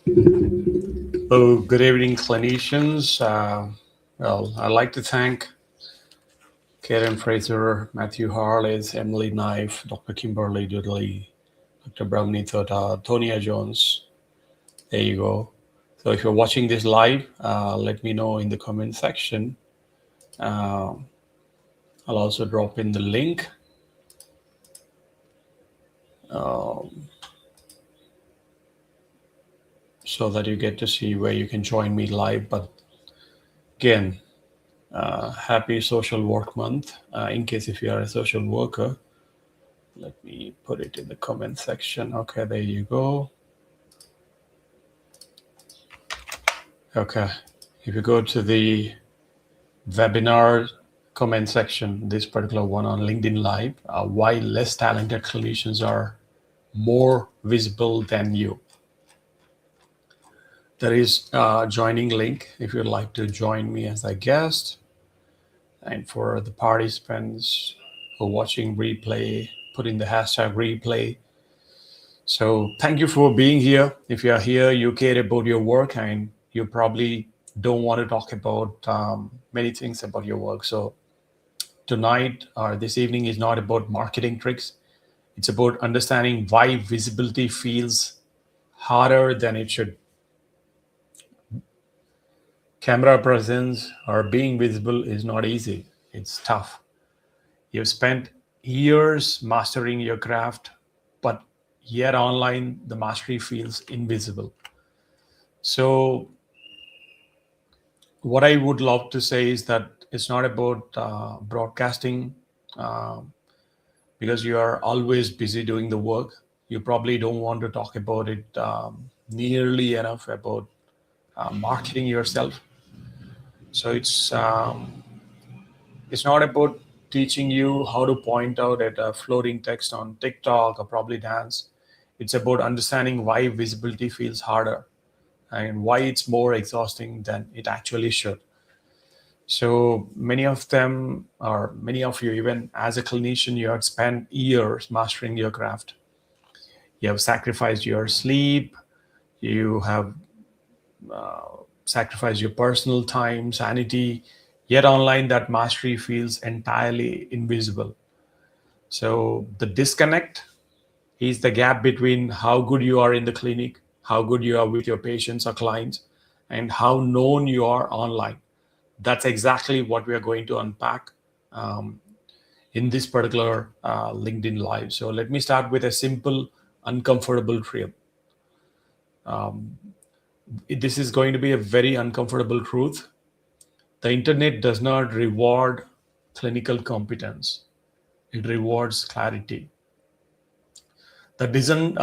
Oh, good evening, clinicians. Well, I'd like to thank Karen Fraser, Matthew Harles, Emily Knife, Dr. Kimberly Dudley, Dr. Brahmani Thota, Tonia Jones. There you go. So if you're watching this live, let me know in the comment section. Uh, I'll also drop in the link. Um, so that you get to see where you can join me live. But again, happy Social Work Month. In case if you are a social worker, let me put it in the comment section. Okay, there you go. Okay, if you go to the webinar comment section, this particular one on LinkedIn Live, why less talented clinicians are more visible than you. There is a joining link if you'd like to join me as a guest. And for the participants who are watching replay, put in the hashtag replay. So thank you for being here. If you are here, you care about your work and you probably don't want to talk about many things about your work. So tonight or this evening is not about marketing tricks. It's about understanding why visibility feels harder than it should. Camera presence or being visible is not easy. It's tough. You've spent years mastering your craft, but yet online, the mastery feels invisible. So what I would love to say is that it's not about broadcasting uh, because you are always busy doing the work. You probably don't want to talk about it nearly enough about marketing yourself. So it's not about teaching you how to point out at a floating text on TikTok or probably dance. It's about understanding why visibility feels harder and why it's more exhausting than it actually should. So many of them, or many of you, even as a clinician, you have spent years mastering your craft. You have sacrificed your sleep, you have sacrificed your personal time, sanity, yet online that mastery feels entirely invisible. So the disconnect is the gap between how good you are in the clinic, how good you are with your patients or clients, and how known you are online. That's exactly what we are going to unpack um, in this particular LinkedIn Live. So let me start with a simple, uncomfortable truth. This is going to be a very uncomfortable truth. The internet does not reward clinical competence. It rewards clarity. That doesn't,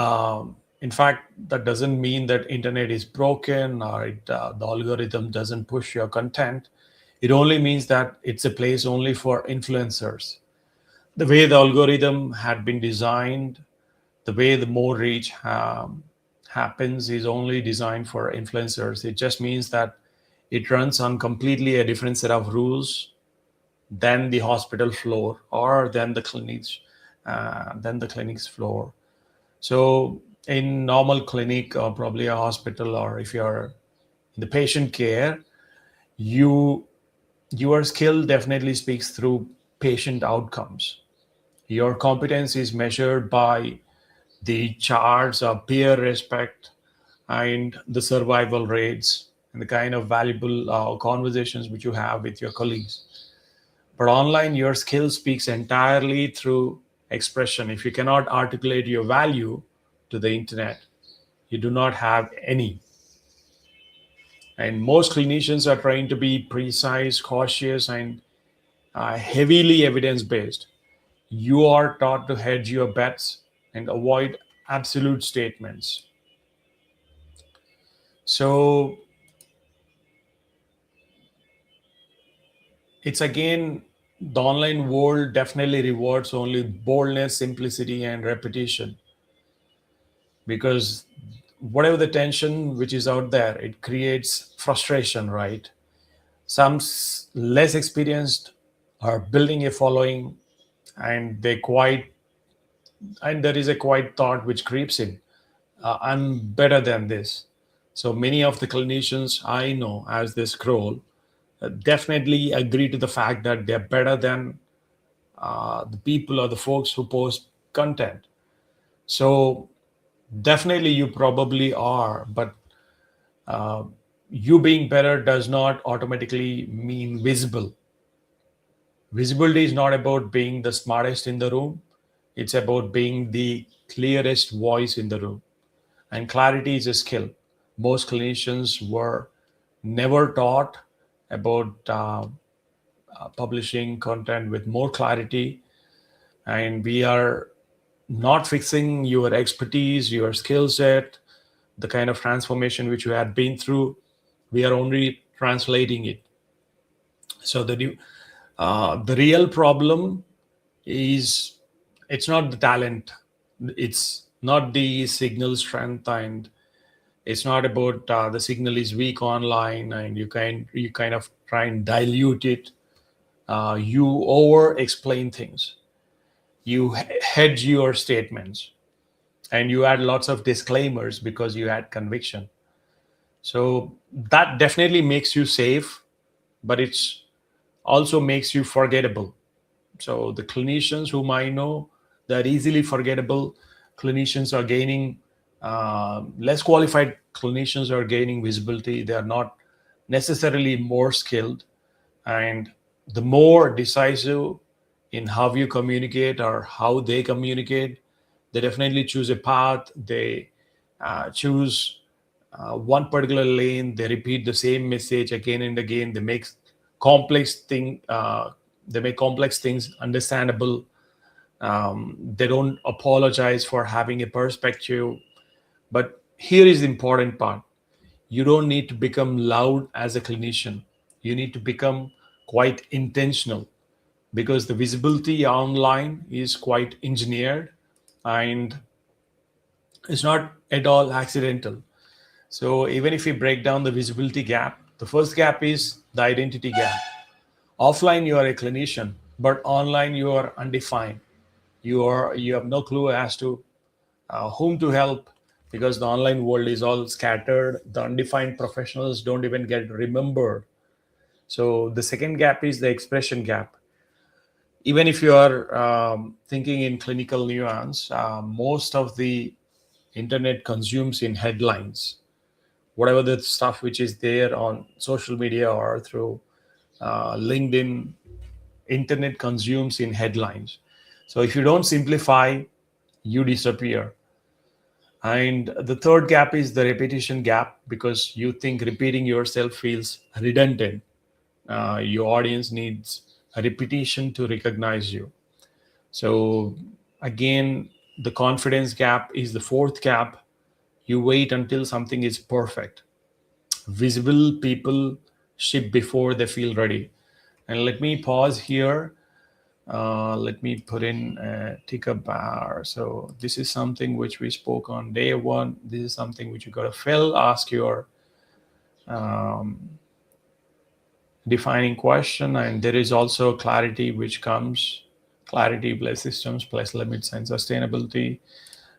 in fact, that doesn't mean that internet is broken or the algorithm doesn't push your content. It only means that it's a place only for influencers. The way the algorithm had been designed, the way the more reach happens is only designed for influencers. It just means that it runs on completely a different set of rules than the hospital floor or than the clinic's floor. So in normal clinic or probably a hospital, or if you're in the patient care, you your skill definitely speaks through patient outcomes. Your competence is measured by the charts of peer respect and the survival rates and the kind of valuable conversations which you have with your colleagues. But online, your skill speaks entirely through expression. If you cannot articulate your value to the internet, you do not have any. And most clinicians are trying to be precise, cautious, and heavily evidence based. You are taught to hedge your bets and avoid absolute statements. So it's again, the online world definitely rewards only boldness, simplicity, and repetition, because whatever the tension which is out there, it creates frustration, right? Some less experienced are building a following, and there is a quiet thought which creeps in. I'm better than this. So many of the clinicians I know as they scroll definitely agree to the fact that they're better than the people or the folks who post content. So definitely you probably are, but you being better does not automatically mean visible. Visibility is not about being the smartest in the room, it's about being the clearest voice in the room. And clarity is a skill. Most clinicians were never taught about publishing content with more clarity, and we are not fixing your expertise, your skill set, the kind of transformation which you had been through. We are only translating it. So the real problem is, it's not the talent, it's not the signal strength, and it's not about the signal is weak online and you kind of try and dilute it. You over explain things, you hedge your statements, and you add lots of disclaimers because you had conviction. So that definitely makes you safe, but it's also makes you forgettable. So the clinicians whom I know, they're easily forgettable. Clinicians are gaining, less qualified clinicians are gaining visibility. They are not necessarily more skilled, and the more decisive in how you communicate or how they communicate, they definitely choose a path. They choose one particular lane. They repeat the same message again and again. They make complex thing. They make complex things understandable. They don't apologize for having a perspective. But here is the important part: you don't need to become loud as a clinician. You need to become quite intentional, because the visibility online is quite engineered, and it's not at all accidental. So even if we break down the visibility gap, the first gap is the identity gap. Offline, you are a clinician, but online, you are undefined. You have no clue as to whom to help, because the online world is all scattered. The undefined professionals don't even get remembered. So the second gap is the expression gap. Even if you are thinking in clinical nuance, most of the internet consumes in headlines. Whatever the stuff which is there on social media or through LinkedIn, internet consumes in headlines. So if you don't simplify, you disappear. And the third gap is the repetition gap, because you think repeating yourself feels redundant. Your audience needs a repetition to recognize you. So again, the confidence gap is the fourth gap. You wait until something is perfect. Visible people ship before they feel ready. And let me pause here. Let me put in a ticker bar. So this is something which we spoke on day one. This is something which you got to fill. Ask your defining question, and there is also clarity which comes. Clarity plus systems plus limits and sustainability.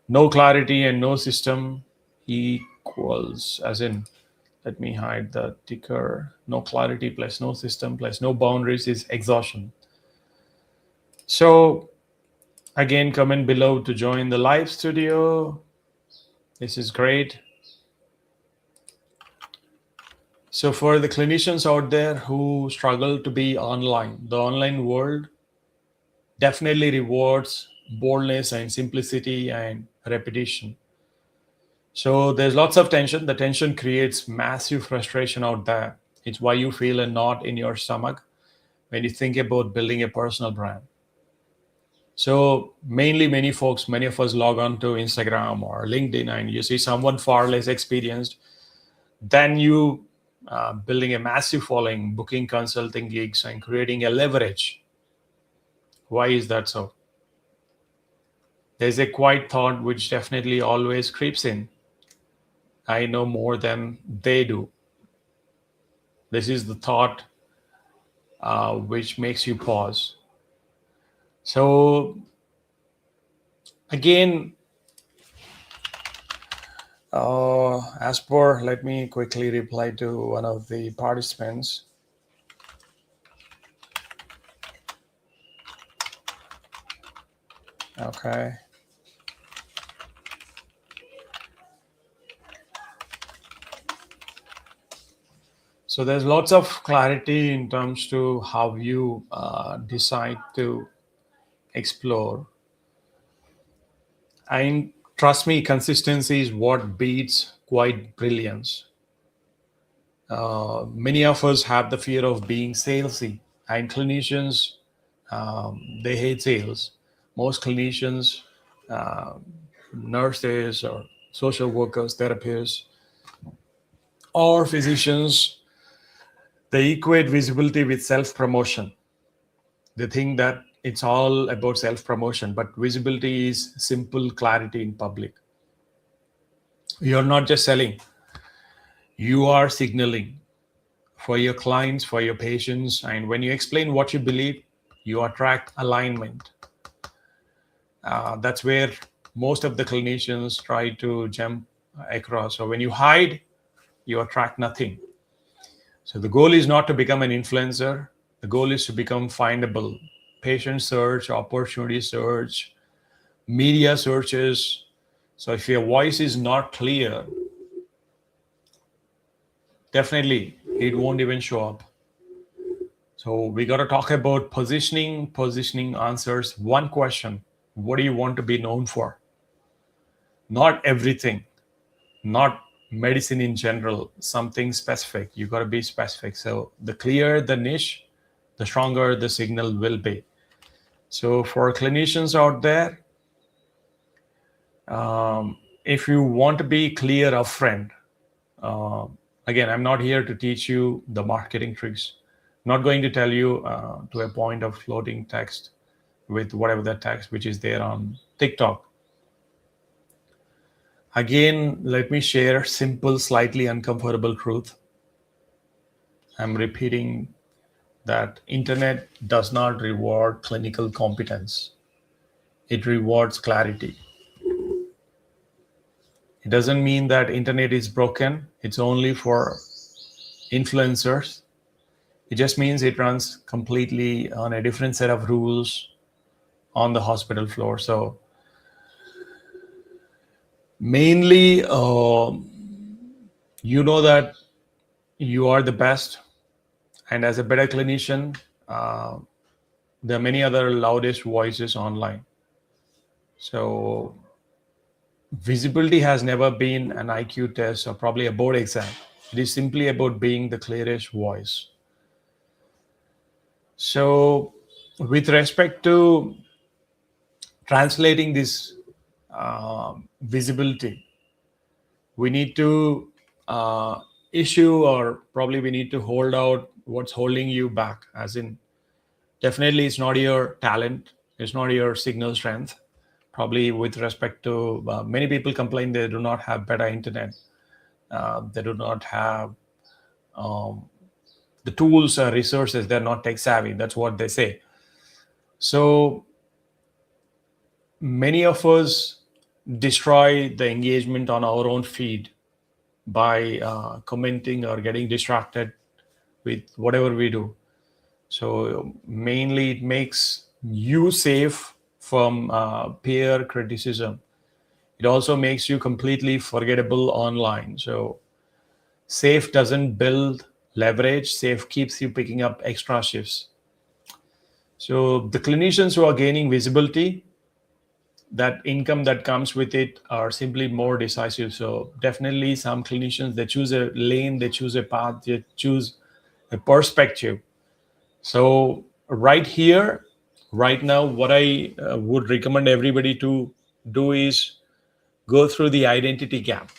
No clarity and no system equals, as in, let me hide the ticker. No clarity plus no system plus no boundaries is exhaustion. So again, comment below to join the live studio. This is great. So for the clinicians out there who struggle to be online, the online world definitely rewards boldness and simplicity and repetition. So there's lots of tension. The tension creates massive frustration out there. It's why you feel a knot in your stomach when you think about building a personal brand. So mainly many of us log on to Instagram or LinkedIn, and you see someone far less experienced than you, building a massive following, booking consulting gigs, and creating a leverage. Why is that so? There's a quiet thought which definitely always creeps in. I know more than they do. This is the thought which makes you pause. So again, Let me quickly reply to one of the participants. Okay. So there's lots of clarity in terms to how you decide to explore. And trust me, consistency is what beats quite brilliance. Many of us have the fear of being salesy, and clinicians, they hate sales. Most clinicians, uh, nurses or social workers, therapists, or physicians, they equate visibility with self-promotion. They think that it's all about self-promotion, but visibility is simple clarity in public. You're not just selling, you are signaling for your clients, for your patients. And when you explain what you believe, you attract alignment. That's where most of the clinicians try to jump across. So when you hide, you attract nothing. So the goal is not to become an influencer. The goal is to become findable. Patient search, opportunity search, media searches. So if your voice is not clear, definitely it won't even show up. So we got to talk about positioning. Positioning answers one question: what do you want to be known for? Not everything, not medicine in general, something specific. You got to be specific. So the clearer the niche, the stronger the signal will be. So for clinicians out there, if you want to be clear upfront, again, I'm not here to teach you the marketing tricks. I'm not going to tell you to a point of floating text with whatever that text which is there on TikTok. Again, let me share simple, slightly uncomfortable truth. I'm repeating that internet does not reward clinical competence. It rewards clarity. It doesn't mean that internet is broken. It's only for influencers. It just means it runs completely on a different set of rules on the hospital floor. So mainly, you know that you are the best. And as a better clinician, there are many other loudest voices online. So visibility has never been an IQ test or probably a board exam. It is simply about being the clearest voice. So with respect to translating this visibility, we need to issue, or probably we need to hold out what's holding you back. As in, definitely it's not your talent, it's not your signal strength. Probably with respect to many people complain they do not have better internet, they do not have the tools or resources, they're not tech savvy, that's what they say. So many of us destroy the engagement on our own feed by commenting or getting distracted with whatever we do. So mainly it makes you safe from peer criticism. It also makes you completely forgettable online. So safe doesn't build leverage. Safe keeps you picking up extra shifts. So the clinicians who are gaining visibility, that income that comes with it, are simply more decisive. So definitely some clinicians, they choose a lane, they choose a path, they choose a perspective. So right here, right now, what I would recommend everybody to do is go through the identity gap.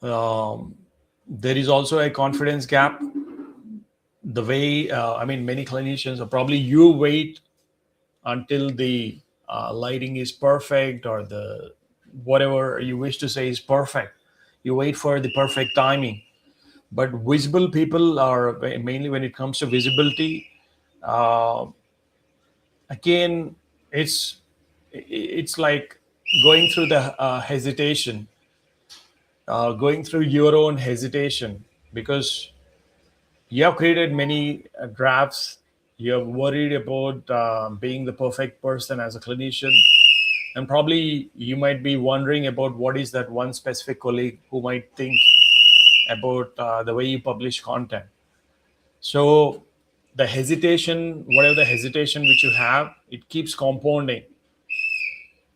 There is also a confidence gap. The way, many clinicians, or probably you wait until the lighting is perfect, or the whatever you wish to say is perfect. You wait for the perfect timing. But visible people are, mainly when it comes to visibility, again, it's like going through the hesitation, going through your own hesitation, because you have created many drafts. You're worried about being the perfect person as a clinician. And probably you might be wondering about what is that one specific colleague who might think about the way you publish content. So the hesitation, whatever the hesitation which you have, it keeps compounding,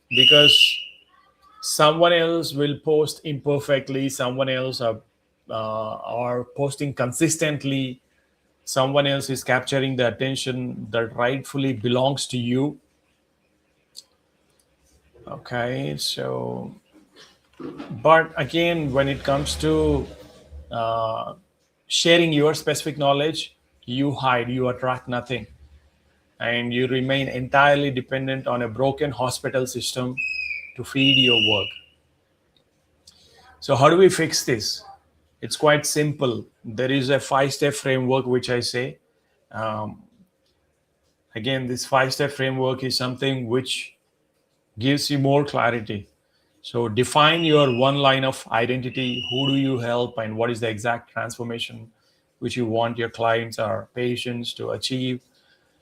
because someone else will post imperfectly, someone else are posting consistently, someone else is capturing the attention that rightfully belongs to you. Okay, so, but again, when it comes to uh, sharing your specific knowledge, you hide, you attract nothing, and you remain entirely dependent on a broken hospital system to feed your work. So how do we fix this? It's quite simple. There is a 5-step framework which I say. Um, Again, this 5-step framework is something which gives you more clarity. So define your one line of identity. Who do you help, and what is the exact transformation which you want your clients or patients to achieve?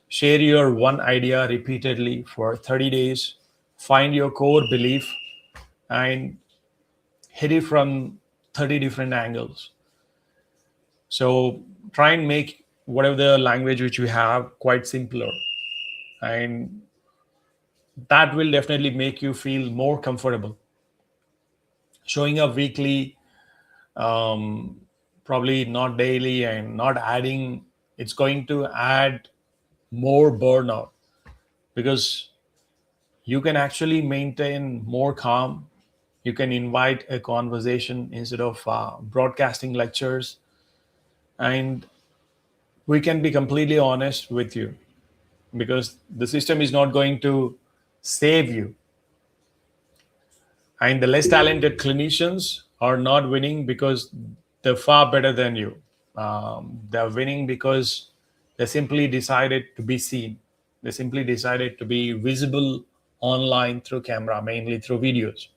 Share your one idea repeatedly for 30 days. Find your core belief and hit it from 30 different angles. So try and make whatever the language which you have quite simpler. And that will definitely make you feel more comfortable. Showing up weekly, probably not daily, and not adding, it's going to add more burnout, because you can actually maintain more calm. You can invite a conversation instead of broadcasting lectures. And we can be completely honest with you, because the system is not going to save you. And the less talented clinicians are not winning because they're far better than you. They're winning because they simply decided to be seen. They simply decided to be visible online through camera, mainly through videos.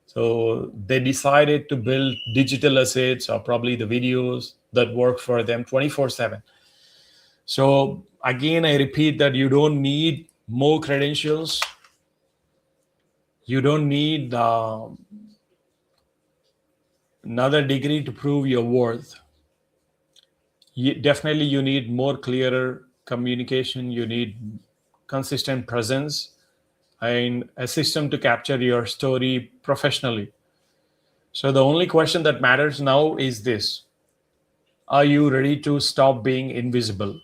So they decided to build digital assets, or probably the videos that work for them 24/7. So again, I repeat that you don't need more credentials. You don't need another degree to prove your worth. Definitely, you need more clearer communication. You need consistent presence and a system to capture your story professionally. So the only question that matters now is this: are you ready to stop being invisible?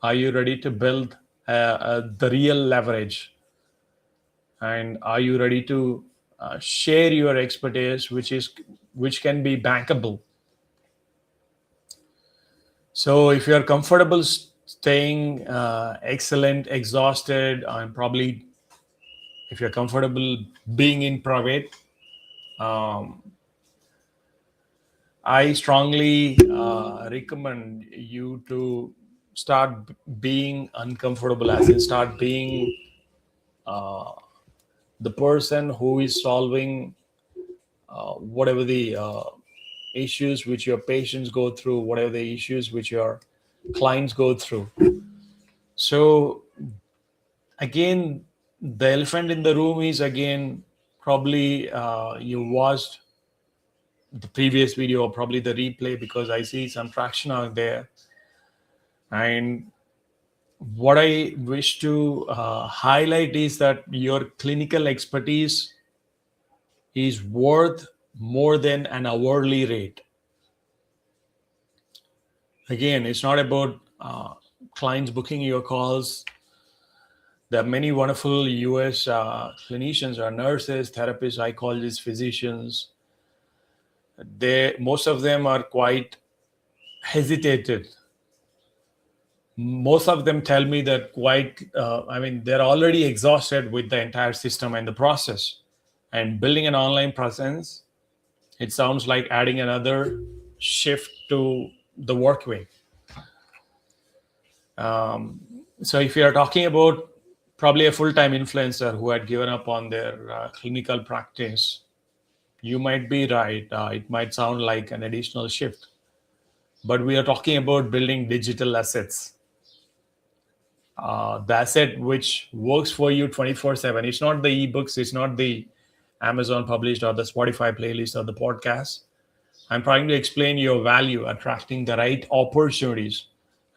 Are you ready to build the real leverage? And are you ready to share your expertise, which can be bankable? So if you're comfortable staying excellent, exhausted, and probably if you're comfortable being in private, um, I strongly recommend you to start being uncomfortable, as in start being the person who is solving whatever the issues which your patients go through, whatever the issues which your clients go through. So again, the elephant in the room is, again, probably you watched the previous video or probably the replay, because I see some traction out there. And what I wish to highlight is that your clinical expertise is worth more than an hourly rate. Again, it's not about clients booking your calls. There are many wonderful US clinicians or nurses, therapists, psychologists, physicians. Most of them are quite hesitated. Most of them tell me that they're already exhausted with the entire system and the process. And building an online presence, it sounds like adding another shift to the work week. So if you are talking about probably a full-time influencer who had given up on their clinical practice. You might be right. It might sound like an additional shift, but we are talking about building digital assets. The asset which works for you 24/7. It's not the ebooks, it's not the Amazon published or the Spotify playlist or the podcast. I'm trying to explain your value, attracting the right opportunities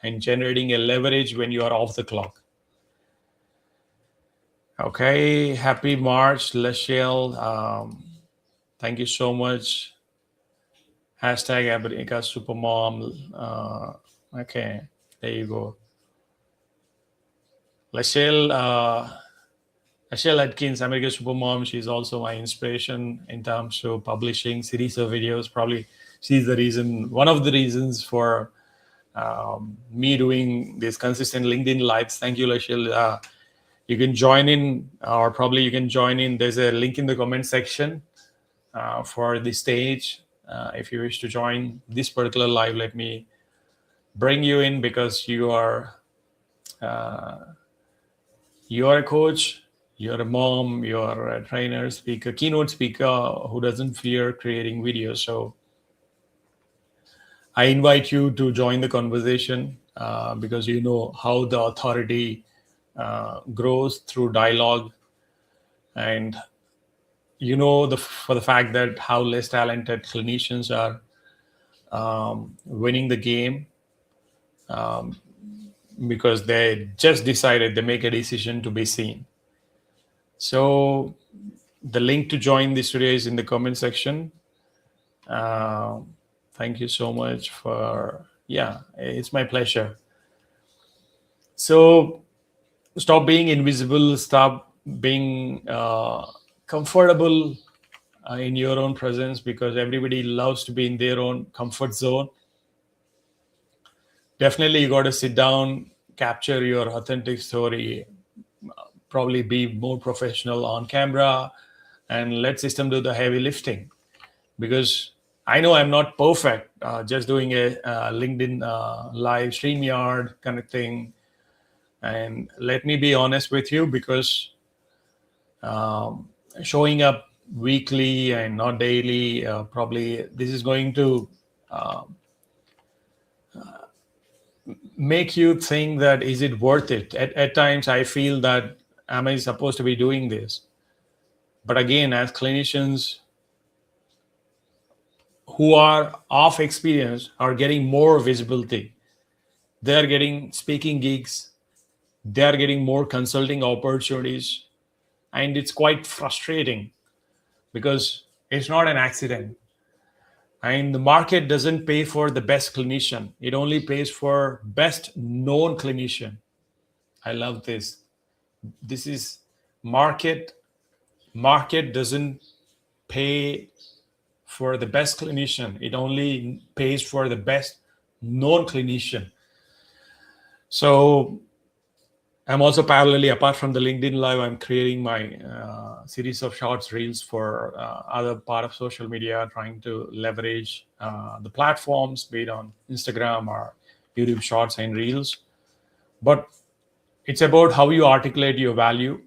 and generating a leverage when you are off the clock. Okay, happy March, Lachelle. Thank you so much. Hashtag Abrica Supermom. Okay, there you go. Lachelle Atkins, America Supermom, she's also my inspiration in terms of publishing series of videos. Probably she's the reason, one of the reasons for me doing this consistent LinkedIn lives. Thank you, Lachelle. You can join in, or probably you can join in. There's a link in the comment section for the stage. If you wish to join this particular live, let me bring you in, because you are a coach, you're a mom, you're a trainer, speaker, keynote speaker who doesn't fear creating videos. So I invite you to join the conversation because you know how the authority grows through dialogue, and you know for the fact that how less talented clinicians are winning the game because they just decided, they make a decision to be seen. So the link to join this today is in the comment section. Thank you so much for, it's my pleasure. So stop being invisible, stop being comfortable in your own presence, because everybody loves to be in their own comfort zone. Definitely, you got to sit down, capture your authentic story, probably be more professional on camera, and let system do the heavy lifting. Because I know I'm not perfect, just doing a LinkedIn live StreamYard kind of thing. And let me be honest with you, because showing up weekly and not daily, probably this is going to make you think that is it worth it. At times I feel that, am I supposed to be doing this? But again, as clinicians who are off experience are getting more visibility. They're getting speaking gigs, they're getting more consulting opportunities, and it's quite frustrating because it's not an accident. And the market doesn't pay for the best clinician. It only pays for best known clinician. I love this. This is market. Market doesn't pay for the best clinician. It only pays for the best known clinician. So I'm also parallelly, apart from the LinkedIn Live, I'm creating my series of shorts, reels for other part of social media, trying to leverage the platforms, be it on Instagram or YouTube shorts and reels. But it's about how you articulate your value,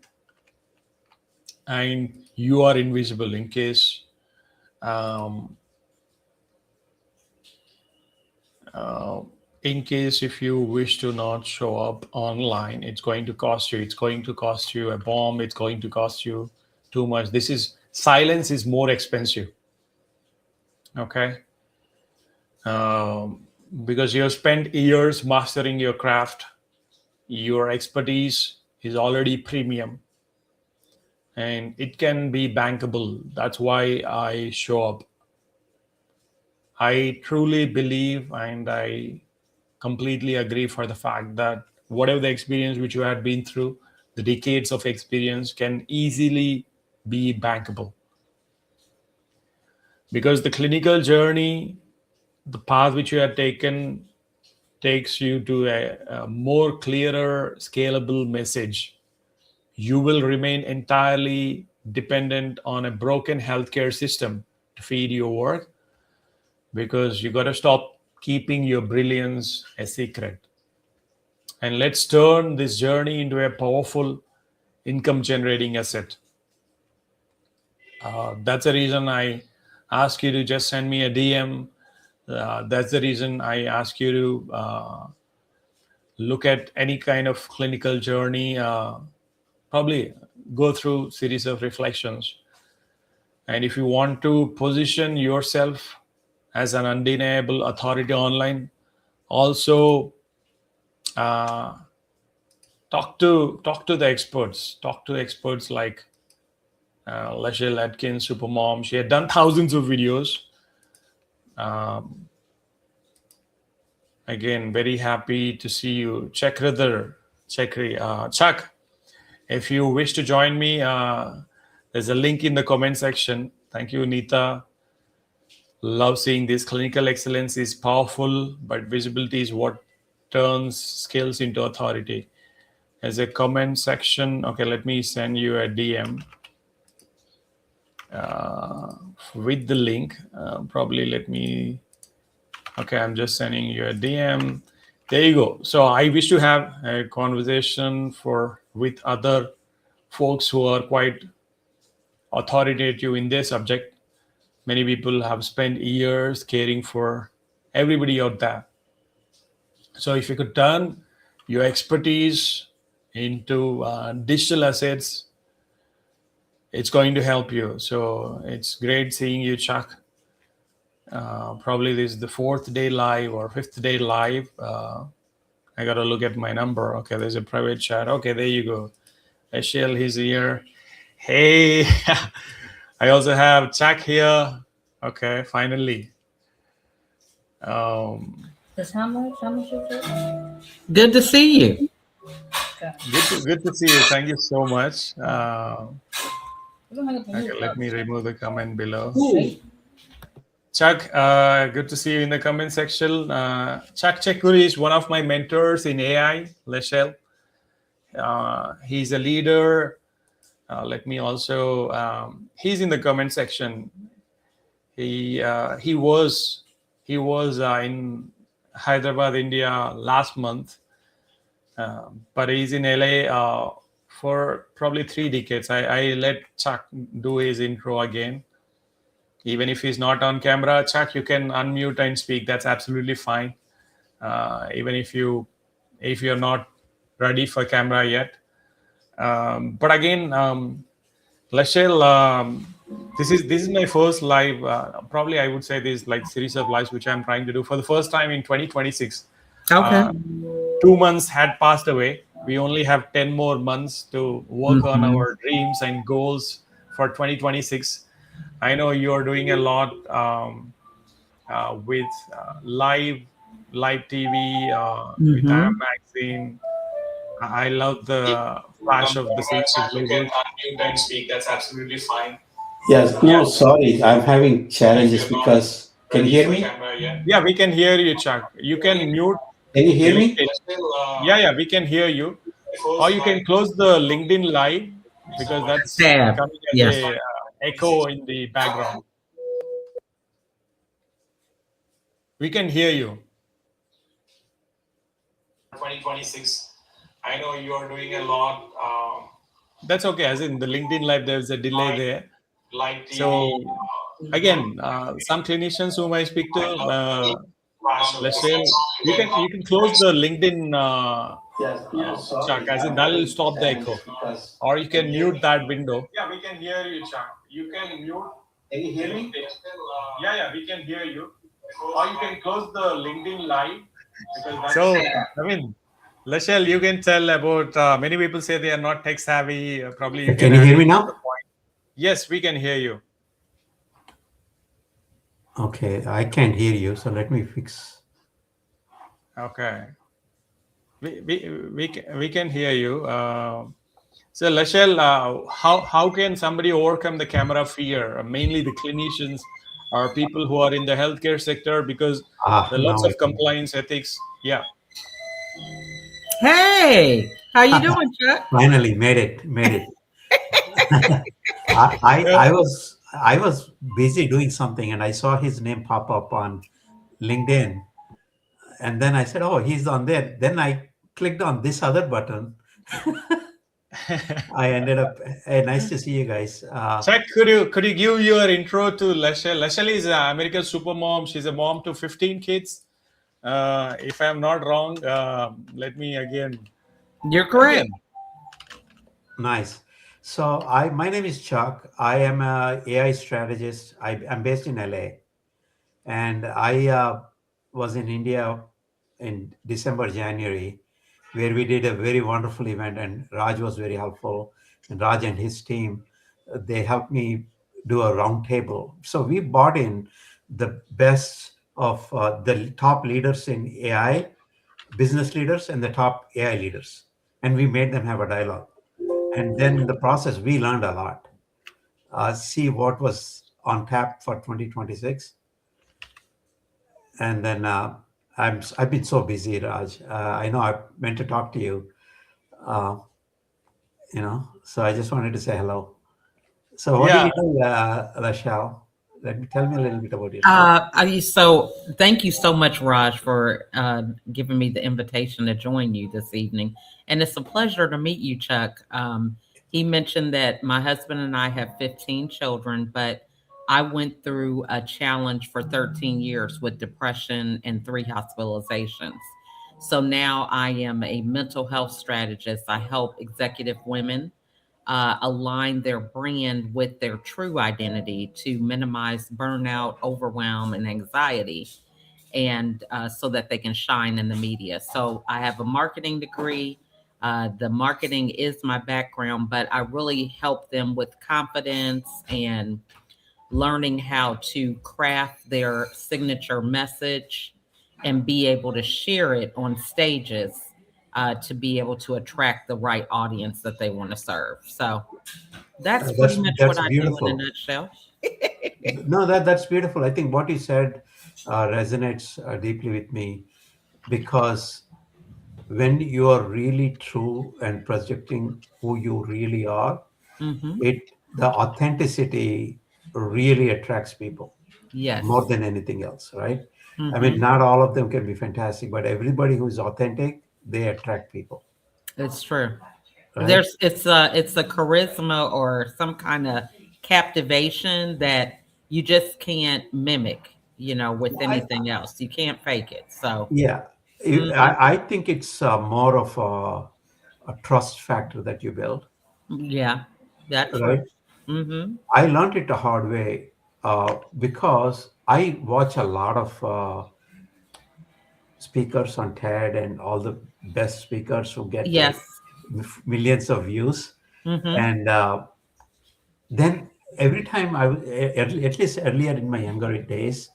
and you are invisible in case if you wish to not show up online, it's going to cost you. It's going to cost you a bomb. It's going to cost you too much. Silence is more expensive. Okay. Because you have spent years mastering your craft. Your expertise is already premium. And it can be bankable. That's why I show up. I truly believe, and I completely agree for the fact that whatever the experience which you had been through, the decades of experience can easily be bankable. Because the clinical journey, the path which you have taken, takes you to a more clearer, scalable message. You will remain entirely dependent on a broken healthcare system to feed your work, because you got to stop keeping your brilliance a secret. And let's turn this journey into a powerful income generating asset. That's the reason I ask you to just send me a DM. That's the reason I ask you to look at any kind of clinical journey, probably go through series of reflections. And if you want to position yourself as an undeniable authority online, also talk to the experts. Talk to experts like Lachelle Atkins, Supermom. She had done thousands of videos. Again, very happy to see you. Chuck, if you wish to join me, there's a link in the comment section. Thank you, Neeta. Love seeing this. Clinical excellence is powerful, but visibility is what turns skills into authority. There's a comment section. Okay, let me send you a DM with the link. Probably let me... Okay, I'm just sending you a DM. There you go. So I wish to have a conversation with other folks who are quite authoritative in their subject. Many people have spent years caring for everybody out there. So if you could turn your expertise into digital assets, it's going to help you. So it's great seeing you, Chuck. Probably this is the 4th day live or 5th day live. I got to look at my number. Okay, there's a private chat. Okay, there you go. Ashel, he's here. Hey, I also have Chuck here. Okay, finally. That's how much is it? Good to see you. Good to see you. Thank you so much. Okay, let me remove the comment below. Chuck, good to see you in the comment section. Chuck Chekuri is one of my mentors in AI, Lachelle. He's a leader. Let me also, he's in the comment section. He was in Hyderabad, India last month, but he's in LA for probably 3 decades. I let Chuck do his intro again. Even if he's not on camera, Chuck, you can unmute and speak. That's absolutely fine. Even if you're not ready for camera yet. But again, Lachelle, this is my first live. Probably I would say this like series of lives which I'm trying to do for the first time in 2026. Okay. 2 months had passed away. We only have 10 more months to work on our dreams and goals for 2026. I know you're doing a lot with live TV, with Am Magazine. I love the flash of the scenes. You can unmute and speak. That's absolutely fine. Yes. No, sorry. I'm having challenges because... Can you hear me? Yeah, we can hear you, Chuck. You can mute. Can you hear me? Yeah, we can hear you. Or you can close the LinkedIn Live because that's coming as a echo in the background. We can hear you. 2026. I know you are doing a lot. That's okay. As in the LinkedIn Live, there's a delay there. So again, some clinicians whom I speak to, let's say you can close the LinkedIn Chuck, as in that will stop the echo, or you can mute that window. Yeah, we can hear you, Chuck. You can mute. Can you hear me? Yeah, we can hear you. Or you can close the LinkedIn Live. So, I mean, Lachelle, you can tell about many people say they are not tech savvy. Probably you can you hear me now? Yes, we can hear you. Okay, I can't hear you, so let me fix. Okay, we can hear you. So Lachelle, how can somebody overcome the camera fear? Mainly the clinicians or people who are in the healthcare sector, because there are lots of compliance ethics. Yeah. Hey, how you doing, Chuck? Finally made it. I was busy doing something and I saw his name pop up on LinkedIn, and then I said, "Oh, he's on there." Then I clicked on this other button. I ended up. Nice to see you guys. Chuck, could you give your intro to Lachelle? Lachelle is an American supermom. She's a mom to 15 kids. If I'm not wrong, let me You're correct. again. Nice. So my name is Chuck. I am a AI strategist. I'm based in LA, and I was in India in December, January, where we did a very wonderful event, and Raj was very helpful. And Raj and his team, they helped me do a roundtable. So we brought in the best of the top leaders in AI, business leaders, and the top AI leaders, and we made them have a dialogue. And then in the process, we learned a lot. See what was on tap for 2026, and then I've been so busy, Raj. I know I meant to talk to you, uh, so I just wanted to say hello. So what do Yeah, you do, Rachel? Tell me a little bit about yourself. So thank you so much, Raj, for giving me the invitation to join you this evening. And it's a pleasure to meet you, Chuck. He mentioned that my husband and I have 15 children, but I went through a challenge for 13 years with depression and 3 hospitalizations. So now I am a mental health strategist. I help executive women align their brand with their true identity to minimize burnout, overwhelm, and anxiety, and so that they can shine in the media. So I have a marketing degree. The marketing is my background, but I really help them with confidence and learning how to craft their signature message and be able to share it on stages to be able to attract the right audience that they want to serve. So that's pretty much what That's I do in a beautiful. nutshell. No, that's beautiful. I think what you said resonates deeply with me, because when you are really true and projecting who you really are, Hmm. the authenticity really attracts people Yes. more than anything else, right? I mean, Hmm. not all of them can be fantastic, but everybody who is authentic, they attract people, It's true. right? It's a charisma or some kind of captivation that you just can't mimic, with I, anything else. You can't fake it. So, yeah, mhm. I think it's more of a trust factor that you build, Yeah, that's true. right? Hmm. I learned it the hard way because I watch a lot of speakers on TED and all the best speakers who get like Yes. millions of views. Hmm. And then every time at least earlier in my younger days,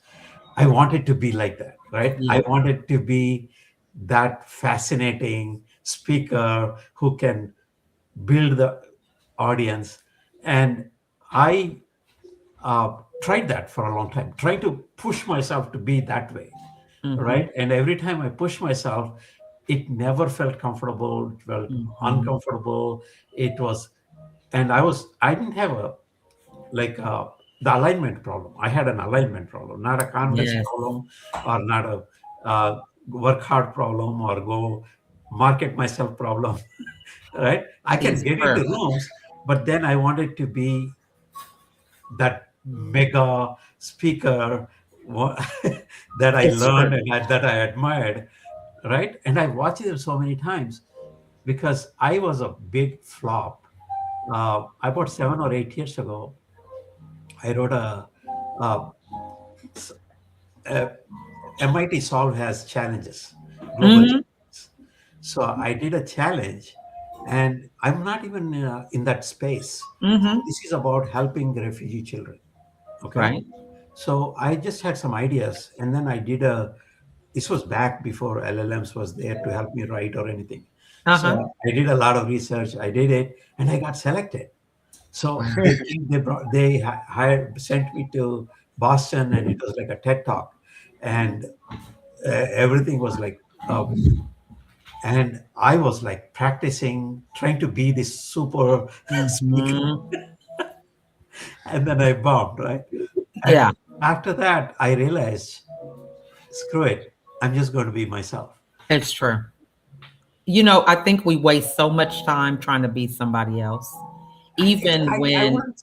I wanted to be like that, right? I Yeah. wanted to be that fascinating speaker who can build the audience. And I tried that for a long time, trying to push myself to be that way, Hmm. right? And every time I push myself, it never felt comfortable. It felt Hmm. uncomfortable. It was, and I didn't have a like the alignment problem. I had an alignment problem, not a confidence Yes. problem, or not a work hard problem, or go market myself problem, right? I can It's get into true. rooms, but then I wanted to be that mega speaker that I It's true. learned and that I admired, right? And I watched them so many times because I was a big flop. About 7 or 8 years ago, I wrote a, a MIT Solve has challenges, global Hmm. challenges. So I did a challenge, and I'm not even in that space. Hmm. This is about helping refugee children. Okay. Right. So I just had some ideas, and then I did a. This was back before LLMs was there to help me write or anything. So Uh-huh. I did a lot of research. I did it, and I got selected. So Wow. they hired sent me to Boston, and it was like a TED talk, and everything was like. And I was like practicing, trying to be this super speaker, Hmm. and then I bombed, right? Yeah, And after that, I realized, screw it, I'm just going to be myself. it's true. I think we waste so much time trying to be somebody else, even I when wouldn't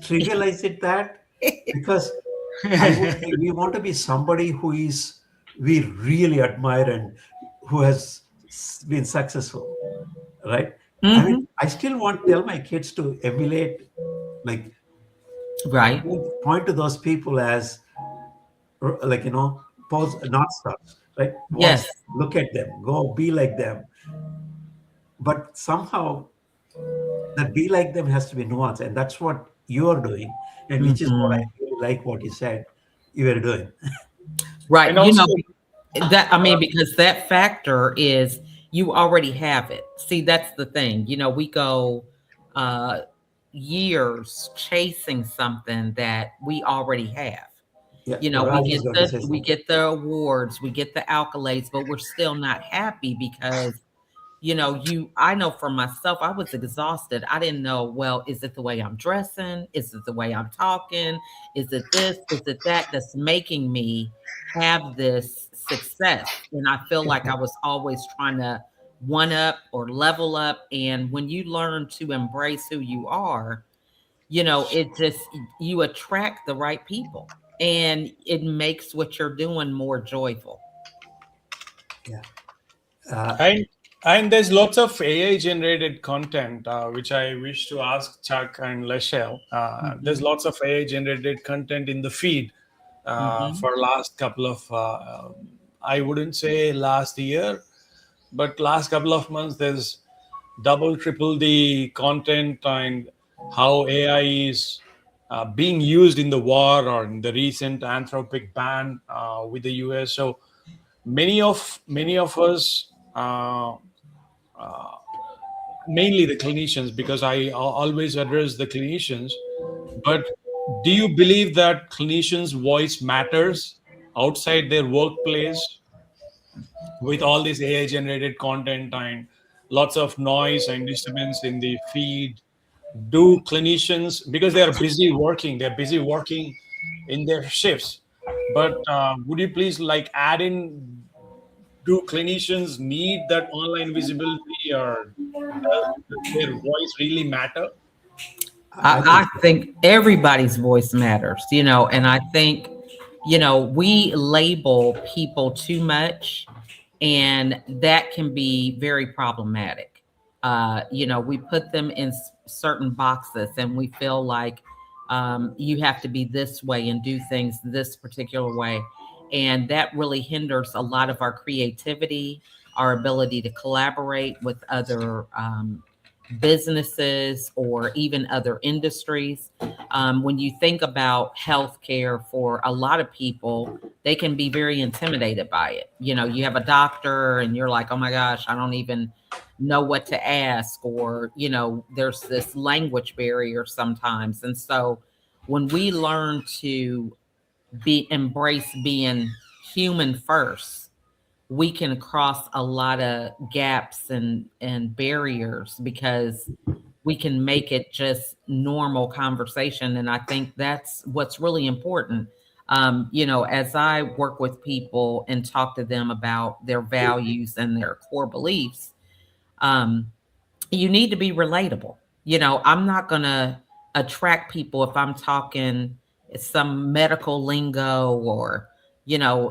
trivialize it that, because we want to be somebody who is we really admire and who has been successful, right? I mean, Mhm. I still want tell my kids to emulate, like Right. point to those people as like pose not stars, right? Watch, Yes. look at them, go be like them. But somehow that be like them has to be nuanced, and that's what you are doing, and which is what I Mhm. really like what you said you were doing. Right. And also, That, I mean, because that factor is you already have it. See, that's the thing. We go uh years chasing something that we already have. Yeah, We Raj is get going to the say we something. get the awards, we get the accolades, but we're still not happy because I know for myself, I was exhausted. I didn't know, well, is it the way I'm dressing? Is it the way I'm talking? Is it this? Is it that that's making me have this success? And I feel like I was always trying to one up or level up. And when you learn to embrace who you are, it just, you attract the right people and it makes what you're doing more joyful. Yeah. Uh, and there's lots of AI generated content, which I wish to ask Chuck and Lachelle. There's Hmm. lots of AI generated content in the feed Hmm. for last couple of, I wouldn't say last year, but last couple of months. There's double, triple the content and how AI is being used in the war or in the recent Anthropic ban with the US. So many of us, mainly the clinicians, because I always address the clinicians. But do you believe that clinicians' voice matters outside their workplace with all this AI generated content and lots of noise and disturbance in the feed? Do clinicians, because they're busy working in their shifts, but would you please like add in, do clinicians need that online visibility, or does their voice really matter? I think I think everybody's voice matters, and I think, we label people too much, and that can be very problematic. We put them in certain boxes, and we feel like you have to be this way and do things this particular way. And that really hinders a lot of our creativity, our ability to collaborate with other businesses or even other industries. When you think about healthcare, for a lot of people, they can be very intimidated by it. You have a doctor and you're like, oh my gosh, I don't even know what to ask, or, there's this language barrier sometimes. And so when we learn to embrace being human first, we can cross a lot of gaps and barriers because we can make it just normal conversation. And I think that's what's really important. As I work with people and talk to them about their values and their core beliefs, um, you need to be relatable. I'm not going to attract people if I'm talking some medical lingo or,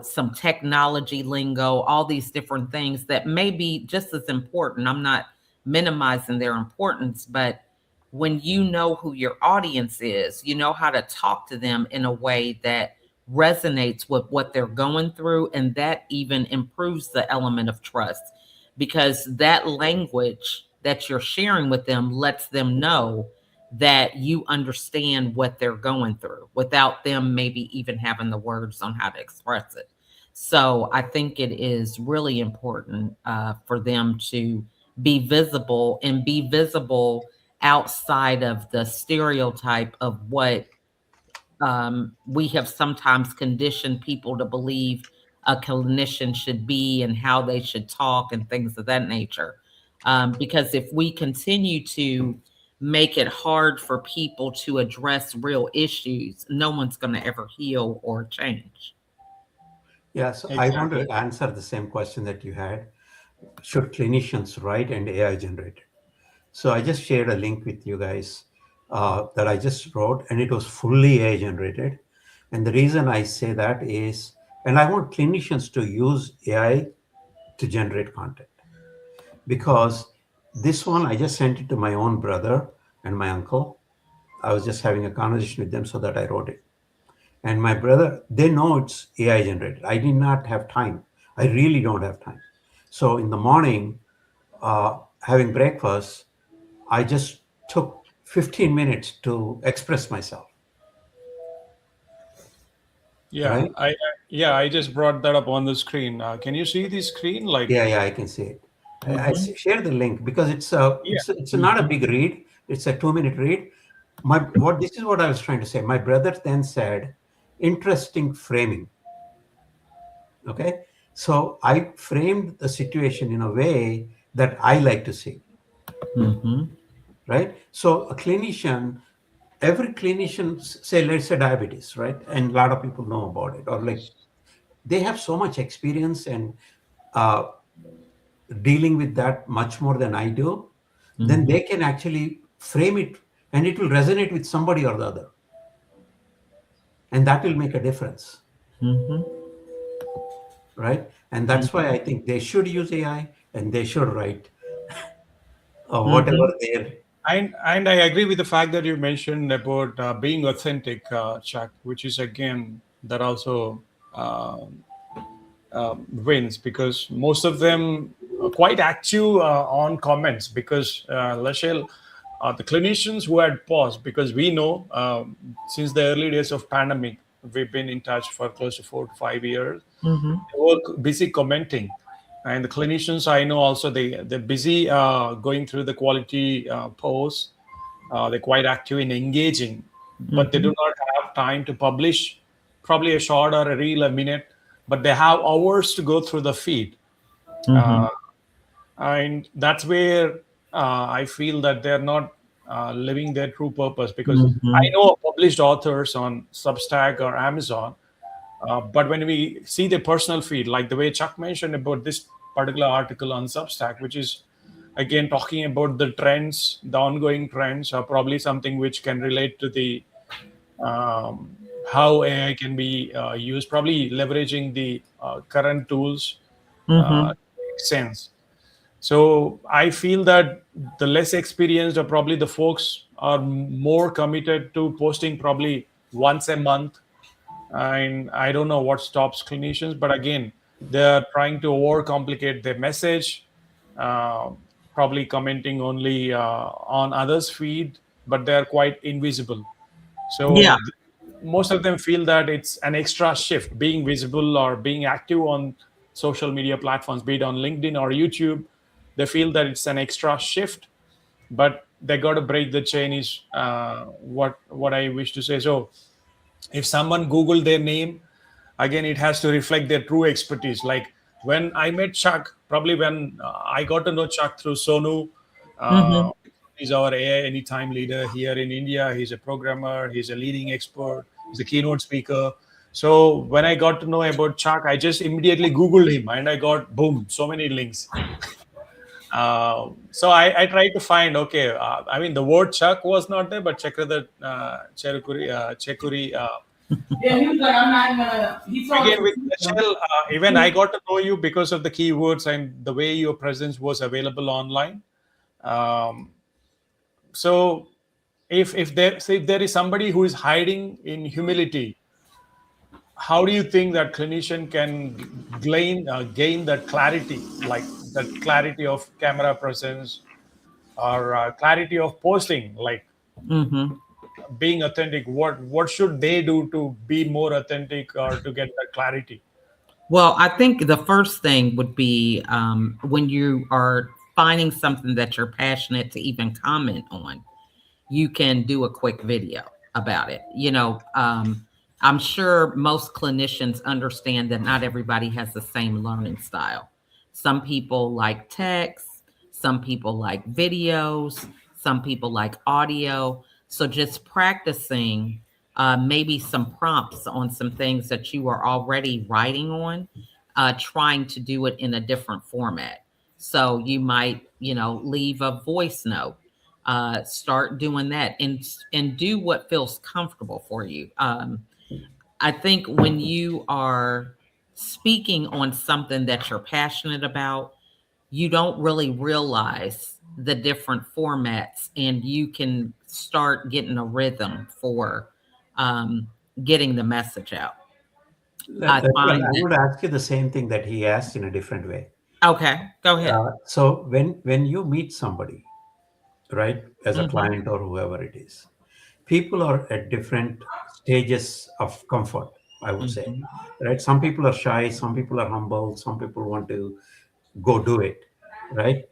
some technology lingo, all these different things that may be just as important. I'm not minimizing their importance, but when you know who your audience is, you know how to talk to them in a way that resonates with what they're going through. And that even improves the element of trust, because that language that you're sharing with them lets them know that you understand what they're going through without them maybe even having the words on how to express it. So I think it is really important for them to be visible, and be visible outside of the stereotype of what we have sometimes conditioned people to believe a clinician should be and how they should talk and things of that nature. Because if we continue to make it hard for people to address real issues, no one's going to ever heal or change. yeah. So I want to Exactly. answer the same question that you had. should clinicians write and AI generate it? So I just shared a link with you guys that I just wrote, and it was fully AI generated. And the reason I say that is, and I want clinicians to use AI to generate content, because this one I just sent it to my own brother and my uncle. I was just having a conversation with them, so that I wrote it. And my brother, they know it's AI generated. I did not have time. I really don't have time. So in the morning, having breakfast, I just took 15 minutes to express myself, Yeah, right? I just brought that up on the screen. Can you see the screen? Like, Yeah, I can see it. Mm-hmm. Share the link because yeah, it's not a big read. It's a 2-minute read. This is what I was trying to say. My brother then said, interesting framing. Okay. So I framed the situation in a way that I like to see, Mm-hmm. right? So every clinician, say, let's say diabetes, right? And a lot of people know about it, or like they have so much experience and uh, dealing with that much more than I do, then Mm-hmm. they can actually frame it and it will resonate with somebody or the other. And that will make a difference, Mm-hmm. right? And that's why I think they should use AI and they should write Mm-hmm. whatever their. and I agree with the fact that you mentioned about being authentic, Chuck, which is again that also uh, wins because most of them are quite active on comments because Lachelle, the clinicians who had paused because we know since the early days of pandemic we've been in touch for close to 4 to 5 years. Mm-hmm. They were busy commenting, and the clinicians I know also they're busy going through the quality posts. They're quite active in engaging, but they Mm-hmm. do not have time to publish probably a short or a reel a minute, but they have hours to go through the feed. Mm-hmm. Uh, and that's where I feel that they're not living their true purpose because I Mm-hmm. know published authors on Substack or Amazon, but when we see the personal feed, like the way Chuck mentioned about this particular article on Substack, which is again talking about the trends, the ongoing trends, or probably something which can relate to the how AI can be used, probably leveraging the current tools Mm-hmm. makes sense. So I feel that the less experienced or probably the folks are more committed to posting probably once a month, and I don't know what stops clinicians, but again, they're trying to overcomplicate their message, uh, probably commenting only on others' feed, but they're quite invisible. Yeah. So most of them feel that it's an extra shift being visible or being active on social media platforms, be it on LinkedIn or YouTube. They feel that it's an extra shift, but they got to break the chain. Is what I wish to say. So if someone Google their name, again it has to reflect their true expertise. Like when I met Chuck, probably when I got to know Chuck through Sonu. Mm-hmm. uh, he's our AI anytime leader here in India. He's a programmer, he's a leading expert, he's a keynote speaker. So when I got to know about Chuck, I just immediately Googled him and I got boom, so many links. So I tried to find, okay, I mean, the word Chuck was not there, but Chakradat Chekuri. Yeah, he was like, I'm not gonna. He told us Again, to with keep them. Michelle, even I got to know you because of the keywords and the way your presence was available online. Um, so, if there is somebody who is hiding in humility, how do you think that clinician can gain that clarity, like that clarity of camera presence or clarity of posting, like Mm-hmm. being authentic? What should they do to be more authentic or to get that clarity? Well, I think the first thing would be when you are finding something that you're passionate to even comment on, you can do a quick video about it. I'm sure most clinicians understand that not everybody has the same learning style. Some people like text, some people like videos, some people like audio. So just practicing maybe some prompts on some things that you are already writing on, trying to do it in a different format. So you might, leave a voice note. Start doing that and do what feels comfortable for you. I think when you are speaking on something that you're passionate about, you don't really realize the different formats, and you can start getting a rhythm for um, getting the message out. I Well, find I that. would ask you the same thing that he asked in a different way. Okay, go ahead. So when you meet somebody, right, as a Hmm. client or whoever it is, people are at different stages of comfort, I would say, Hmm. right? Some people are shy, some people are humble, some people want to go do it, right?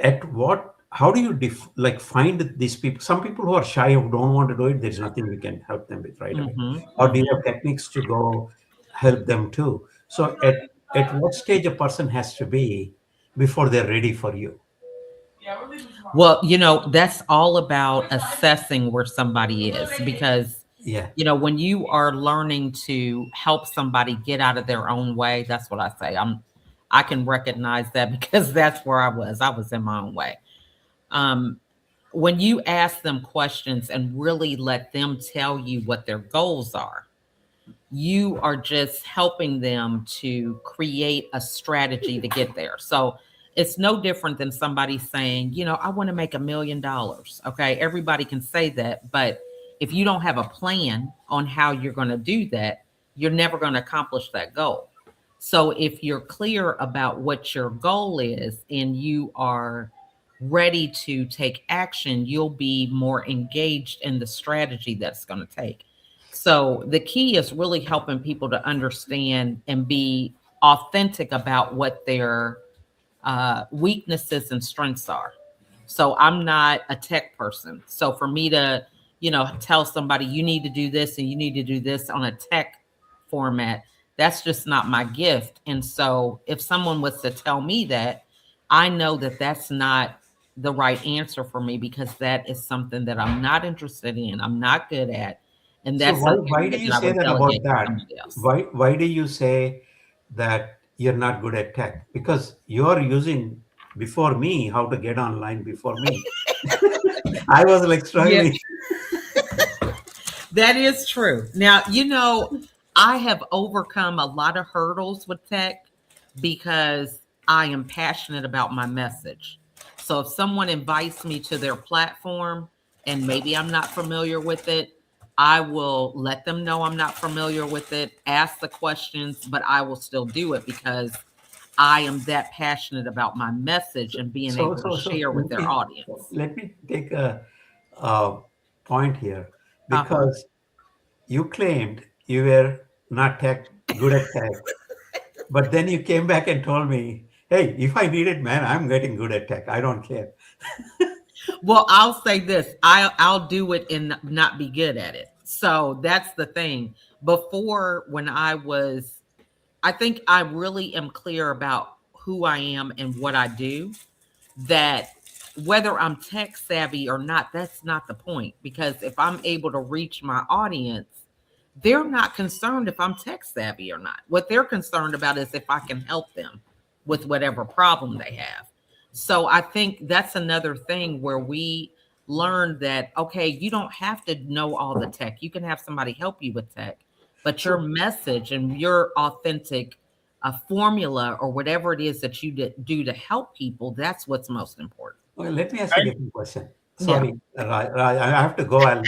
At what, how do you like find these people? Some people who are shy, who don't want to do it, there's nothing we can help them with right away. Hmm. Or do you Hmm. have techniques to go help them too? So at what stage a person has to be before they're ready for you? Well, that's all about assessing where somebody is, because Yeah. when you are learning to help somebody get out of their own way, that's what I say. I can recognize that because that's where I was. I was in my own way. Um, when you ask them questions and really let them tell you what their goals are, you are just helping them to create a strategy to get there. So it's no different than somebody saying, I want to make $1 million. Okay. Everybody can say that. But if you don't have a plan on how you're going to do that, you're never going to accomplish that goal. So if you're clear about what your goal is and you are ready to take action, you'll be more engaged in the strategy that's going to take. So the key is really helping people to understand and be authentic about what their weaknesses and strengths are. So I'm not a tech person. So for me to, tell somebody you need to do this and you need to do this on a tech format, that's just not my gift. And so if someone was to tell me that, I know that that's not the right answer for me, because that is something that I'm not interested in, I'm not good at, and So that's an why do area you that I say would that about delegate to that? somebody else. Why do you say that you're not good at tech? Because you're using before me how to get online before me. I was like Yeah, struggling. that is true. Now, I have overcome a lot of hurdles with tech because I am passionate about my message. So if someone invites me to their platform and maybe I'm not familiar with it, I will let them know I'm not familiar with it, ask the questions, but I will still do it because I am that passionate about my message and being able to So share with their audience. let me take a point here, Uh-huh. because you claimed you were not good at tech, but then you came back and told me, "Hey, if I need it, man, I'm getting good at tech. I don't care." Well, I'll say this. I'll do it and not be good at it. So that's the thing. Before, when I think I really am clear about who I am and what I do, that whether I'm tech savvy or not, that's not the point. Because if I'm able to reach my audience, they're not concerned if I'm tech savvy or not. What they're concerned about is if I can help them with whatever problem they have. So I think that's another thing where we learned that, okay, you don't have to know all the tech. You can have somebody help you with tech, but your So, message and your authentic formula or whatever it is that you do to help people, that's what's most important. well, let me ask you a different question. Yeah. Sorry, Raj, I have to go. I'll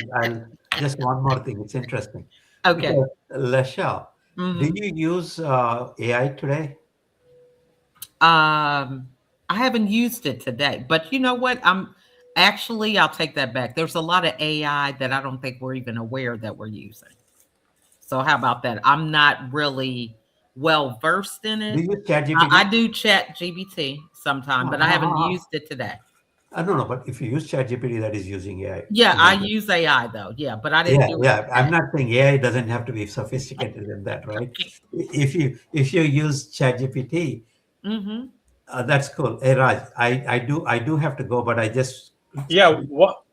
just one more thing. It's interesting Okay. because Lesha, do Hmm. you use AI today? I haven't used it today, but you know what? I'll take that back. There's a lot of AI that I don't think we're even aware that we're using. So how about that? I'm not really well versed in Do it. you use ChatGPT? I do chat GBT sometime, but I haven't used it today. No, no, but if you use ChatGPT, that is using AI, Yeah, I isn't it? use AI though. Yeah, but I didn't Yeah, do it yeah. I'm today. not saying AI doesn't have to be sophisticated than that, right? If you use ChatGPT, Mm-hmm. that's cool. Hey Raj, I do have to go, but I just Yeah,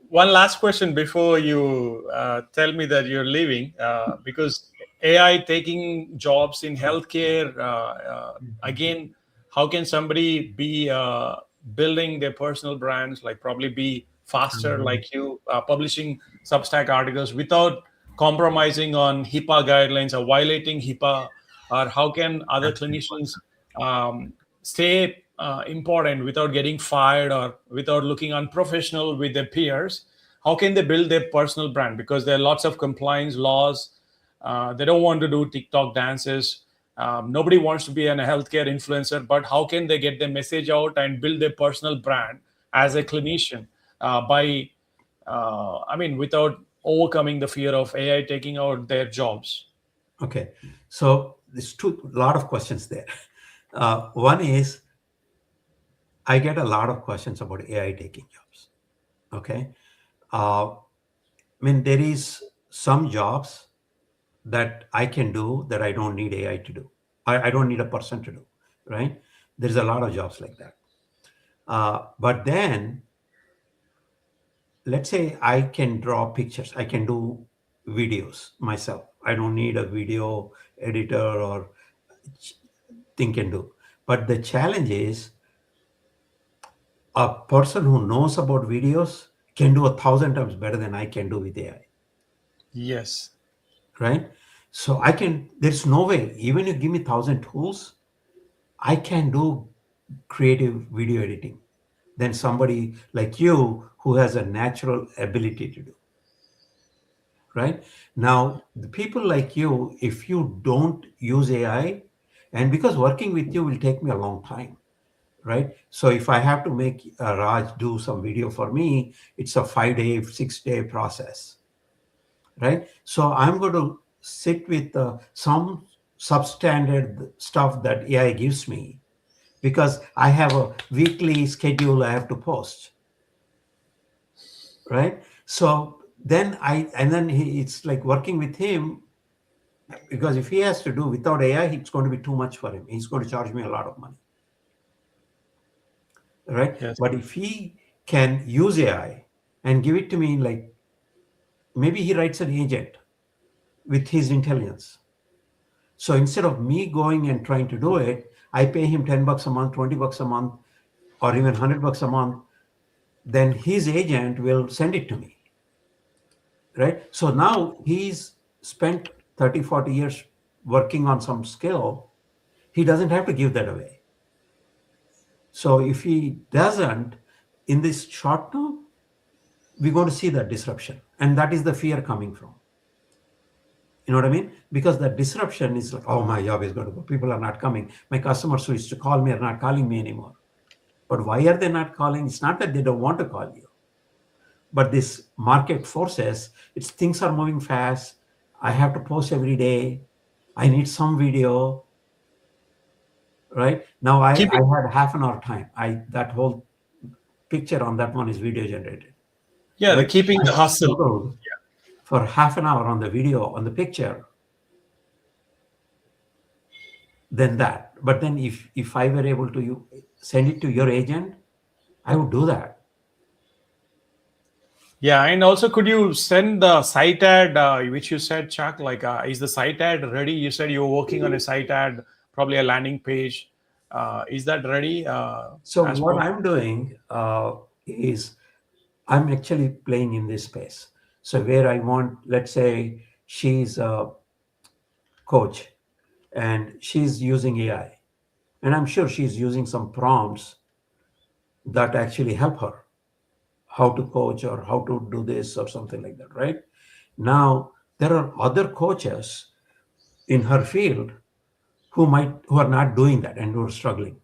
one last question before you tell me that you're leaving, because AI taking jobs in healthcare, again, how can somebody be building their personal brands, like probably be faster, like you, publishing Substack articles without compromising on HIPAA guidelines or violating HIPAA, or how can other clinicians stay important without getting fired or without looking unprofessional with their peers? How can they build their personal brand? Because there are lots of compliance laws. They don't want to do TikTok dances. Nobody wants to be a healthcare influencer, but how can they get their message out and build their personal brand as a clinician without overcoming the fear of AI taking out their jobs? Okay, so there's a lot of questions there. One is, I get a lot of questions about AI taking jobs. Okay, there is some jobs that I can do that I don't need AI to do. I don't need a person to do, right? There's a lot of jobs like that. But then, let's say I can draw pictures, I can do videos myself. I don't need a video editor or thing can do. But the challenge is, a person who knows about videos can do 1,000 times better than I can do with AI. Yes. Right? So there's no way, even if you give me 1,000 tools, I can do creative video editing than somebody like you who has a natural ability to do. Right? Now, the people like you, if you don't use AI, and because working with you will take me a long time, right? So if I have to make Raj do some video for me, it's a 5-day, 6-day process, right? So I'm going to sit with some substandard stuff that AI gives me because I have a weekly schedule I have to post, right? So then it's like working with him, because if he has to do without AI, it's going to be too much for him. He's going to charge me a lot of money. Right? Yes. But if he can use AI and give it to me, like maybe he writes an agent with his intelligence. So instead of me going and trying to do it, I pay him $10 a month, $20 a month, or even $100 a month. Then his agent will send it to me. Right? So now he's spent 30, 40 years working on some skill. He doesn't have to give that away. So if he doesn't, in this short term, we're going to see that disruption. And that is the fear coming from. You know what I mean? Because the disruption is like, oh, my job is going to go. People are not coming. My customers who used to call me are not calling me anymore. But why are they not calling? It's not that they don't want to call you. But this market forces, things are moving fast. I have to post every day. I need some video. Right? Now I had half an hour time. That whole picture on that one is video generated. Yeah, right? the keeping the hustle. For half an hour on the video, on the picture, than that. But then if I were able to send it to your agent, I would do that. Yeah, and also could you send the site ad, which you said, Chuck, like is the site ad ready? You said you were working on a site ad, probably a landing page. Is that ready? So what I'm doing is I'm actually playing in this space. So where I want, let's say she's a coach and she's using AI. And I'm sure she's using some prompts that actually help her how to coach or how to do this or something like that, right? Now, there are other coaches in her field who are not doing that and who are struggling,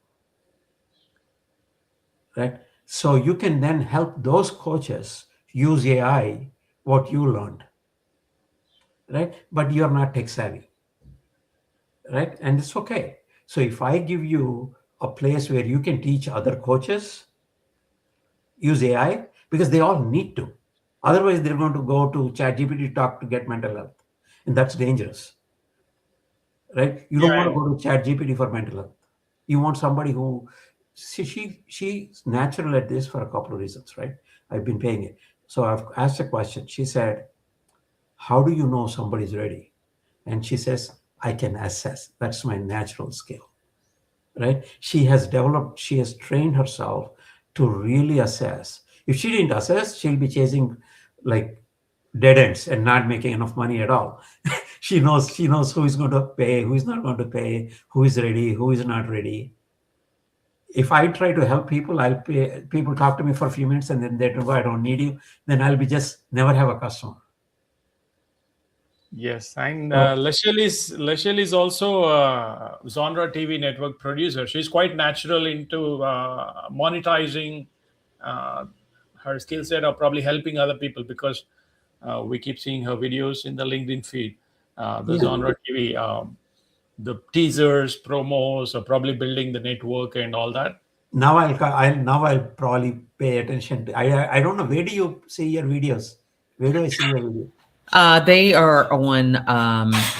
right? So you can then help those coaches use AI, what you learned, right? But you're not tech savvy, right? And it's okay. So if I give you a place where you can teach other coaches use AI, because they all need to. Otherwise, they're going to go to ChatGPT to talk to get mental health. And that's dangerous, right? You don't want to go to ChatGPT for mental health. You want somebody who, she's natural at this for a couple of reasons, right? I've been paying it. So I've asked a question. She said, how do you know somebody's ready? And she says, I can assess. That's my natural skill. right? She has trained herself to really assess. If she didn't assess, she'll be chasing like dead ends and not making enough money at all. She knows who is going to pay, who is not going to pay, who is ready, who is not ready. If I try to help people, I'll pay. People talk to me for a few minutes and then they go, I don't need you. Then I'll be just never have a customer. Yes, and So Lachelle is also a genre TV network producer. She's quite natural into monetizing uh, her skill set, or probably helping other people, because we keep seeing her videos in the LinkedIn feed. The yeah. genre TV, the teasers, promos, or probably building the network and all that. I'll probably pay attention to. I don't know, where do you see your videos? Where do I see your video? They are on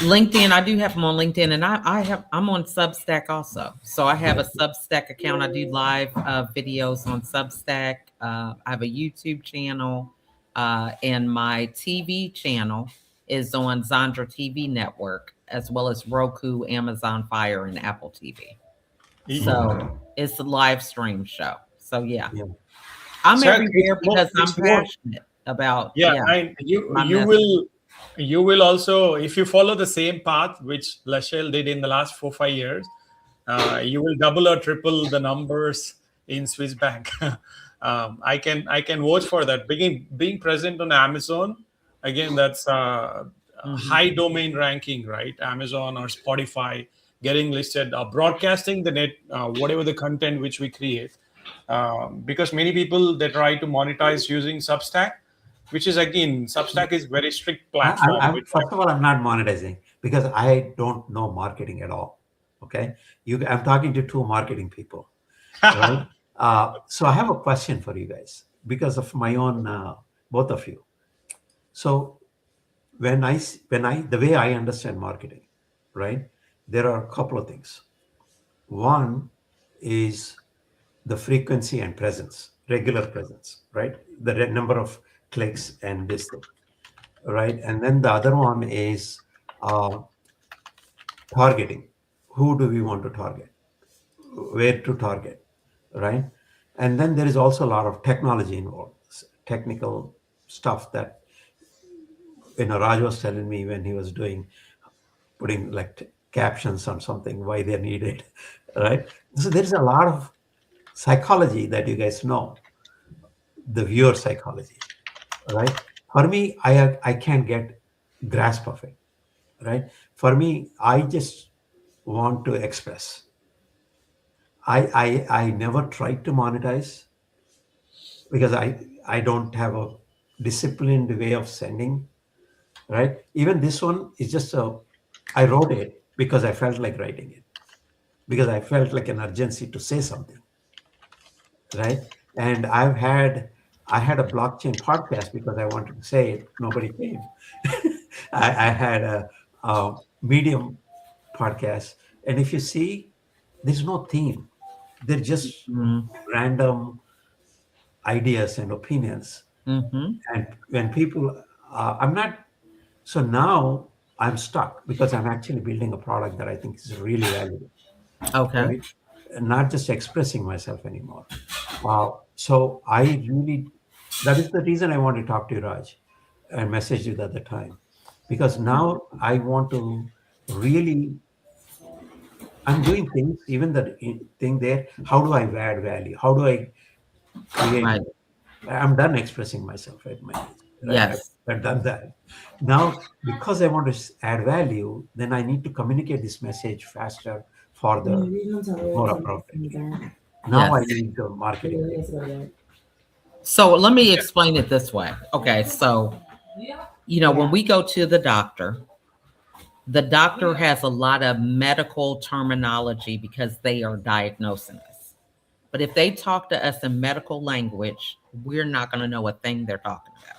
LinkedIn. I do have them on LinkedIn, and I'm on Substack also. So I have a Substack account. I do live videos on Substack. I have a YouTube channel, and my TV channel is on Zandra TV Network, as well as Roku, Amazon Fire, and Apple TV. So it's a live stream show. So yeah, Yeah. I'm Chuck, everywhere because I'm it's more. passionate about Yeah, and my you message. will also, if you follow the same path which Lachelle did in the last 4-5 years, you will double or triple the numbers in Swiss Bank. I can vouch for that. Being present on Amazon, again, that's high domain ranking, right? Amazon or Spotify, getting listed, broadcasting the net, whatever the content which we create. Because many people, they try to monetize using Substack, which is, again, Substack is very strict platform. First of all, I'm not monetizing because I don't know marketing at all. Okay, I'm talking to two marketing people, right? So I have a question for you guys because of my own, both of you. So the way I understand marketing, right? There are a couple of things. One is the frequency and presence, regular presence, right? The number of clicks and this thing, right? And then the other one is uh, targeting. Who do we want to target? Where to target, right? And then there is also a lot of technology involved, technical stuff that Raj was telling me when he was putting like captions on something, why they're needed, right? So there's a lot of psychology that you guys know, the viewer psychology, right? For me, I can't get grasp of it, right? For me, I just want to express. I never tried to monetize because I don't have a disciplined way of sending, right? Even this one is just I wrote it because I felt like writing it, because I felt like an urgency to say something, right? And I had a blockchain podcast because I wanted to say it. Nobody came. I had a Medium podcast, and if you see, there's no theme. They're just random ideas and opinions. Mm-hmm. And when people, I'm not. So now I'm stuck because I'm actually building a product that I think is really valuable, Okay. right? Not just expressing myself anymore. So that is the reason I want to talk to you, Raj, and message you at the time, because now I want to really, I'm doing things, even the thing there, how do I add value? How do I create? Right. I'm done expressing myself at my age, right? Yes. I've done that. Now, because I want to add value, then I need to communicate this message faster for the more appropriately. Now I Yes. need the marketing people. So let me explain it this way. Okay. So, when we go to the doctor has a lot of medical terminology because they are diagnosing us. But if they talk to us in medical language, we're not going to know a thing they're talking about.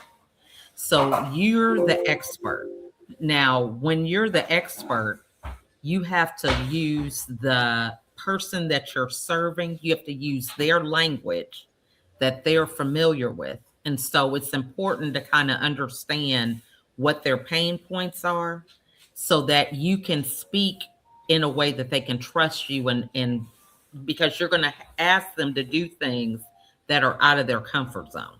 So you're the expert. Now, when you're the expert, you have to use the person that you're serving, you have to use their language that they're familiar with. And so it's important to kind of understand what their pain points are so that you can speak in a way that they can trust you and because you're going to ask them to do things that are out of their comfort zone.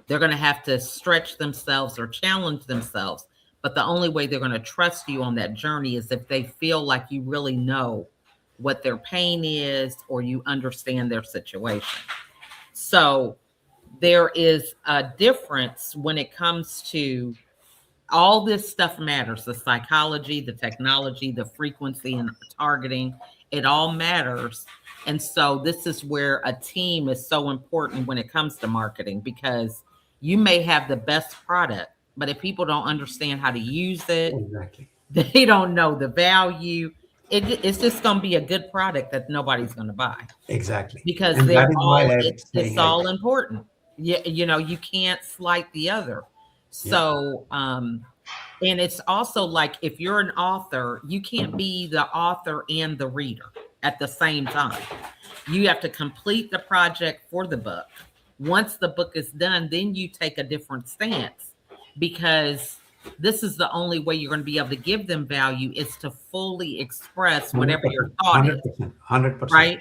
They're going to have to stretch themselves or challenge themselves. But the only way they're going to trust you on that journey is if they feel like you really know what their pain is or you understand their situation. So there is a difference when it comes to all this stuff matters. The psychology, the technology, the frequency and targeting, it all matters. And so this is where a team is so important when it comes to marketing, because you may have the best product, but if people don't understand how to use it, Exactly. they don't know the value, it's just going to be a good product that nobody's going to buy. Exactly. Because And they're that is all, why it's all important. You know, you can't slight the other. So, and it's also like, if you're an author, you can't be the author and the reader at the same time. You have to complete the project for the book. Once the book is done, then you take a different stance, because this is the only way you're going to be able to give them value, is to fully express whatever your thought is. 100%. Right?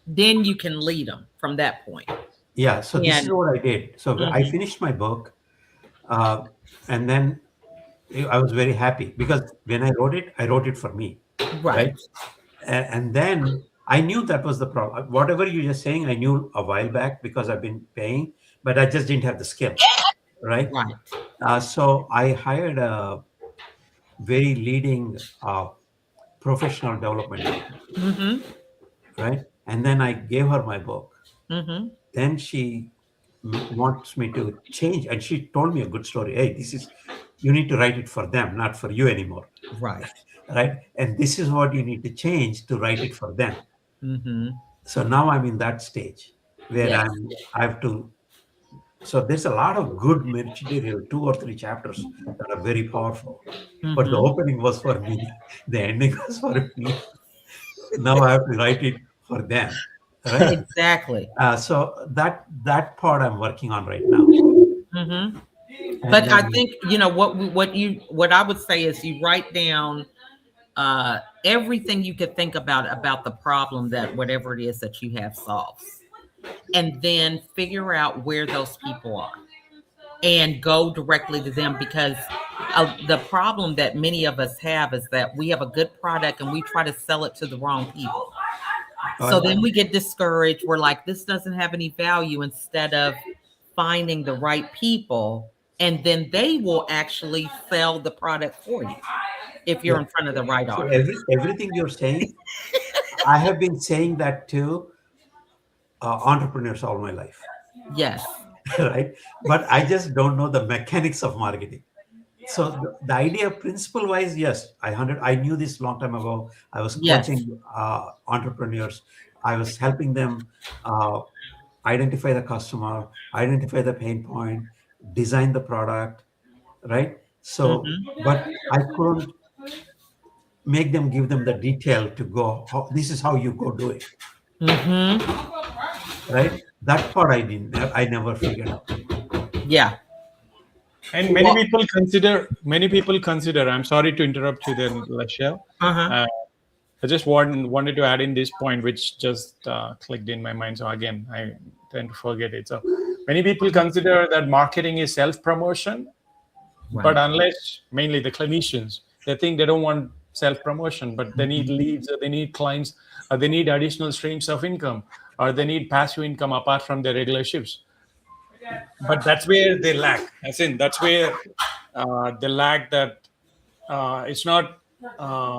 Then you can lead them from that point. Yeah. So this is what I did. So I finished my book, and then I was very happy, because when I wrote it for me. Right. And then I knew that was the problem. Whatever you're just saying, I knew a while back, because I've been paying, but I just didn't have the skill. Right. So I hired a very leading professional development. Right. And then I gave her my book. Then she wants me to change. And she told me a good story. Hey, you need to write it for them, not for you anymore. Right. Right. And this is what you need to change to write it for them. So now I'm in that stage where I have to. So there's a lot of good material, 2 or 3 chapters that are very powerful. But the opening was for me. The ending was for me. Now I have to write it for them. Right? Exactly. So that part I'm working on right now. But I think, you know, what I would say is you write down everything you could think about the problem that whatever it is that you have solves, and then figure out where those people are and go directly to them, because the problem that many of us have is that we have a good product and we try to sell it to the wrong people. So then we get discouraged. We're like, this doesn't have any value, instead of finding the right people, and then they will actually sell the product for you if you're in front of the right audience. Everything you're saying, I have been saying that to entrepreneurs all my life. Yes. Right. But I just don't know the mechanics of marketing. So the idea, principle wise, yes, I knew this long time ago. I was coaching entrepreneurs. I was helping them identify the customer, identify the pain point, design the product, right? So, but I couldn't make them, give them the detail to go, this is how you go do it. Right? That part I never figured out. Yeah. And many people consider, I'm sorry to interrupt you there, Lashelle. I just wanted to add in this point, which just clicked in my mind. So again, I tend to forget it. So many people consider that marketing is self-promotion, but unless, mainly the clinicians, they think they don't want self-promotion, but they need leads, or they need clients, or they need additional streams of income, or they need passive income apart from their regular shifts. But that's where they lack. As in, that's where they lack that it's not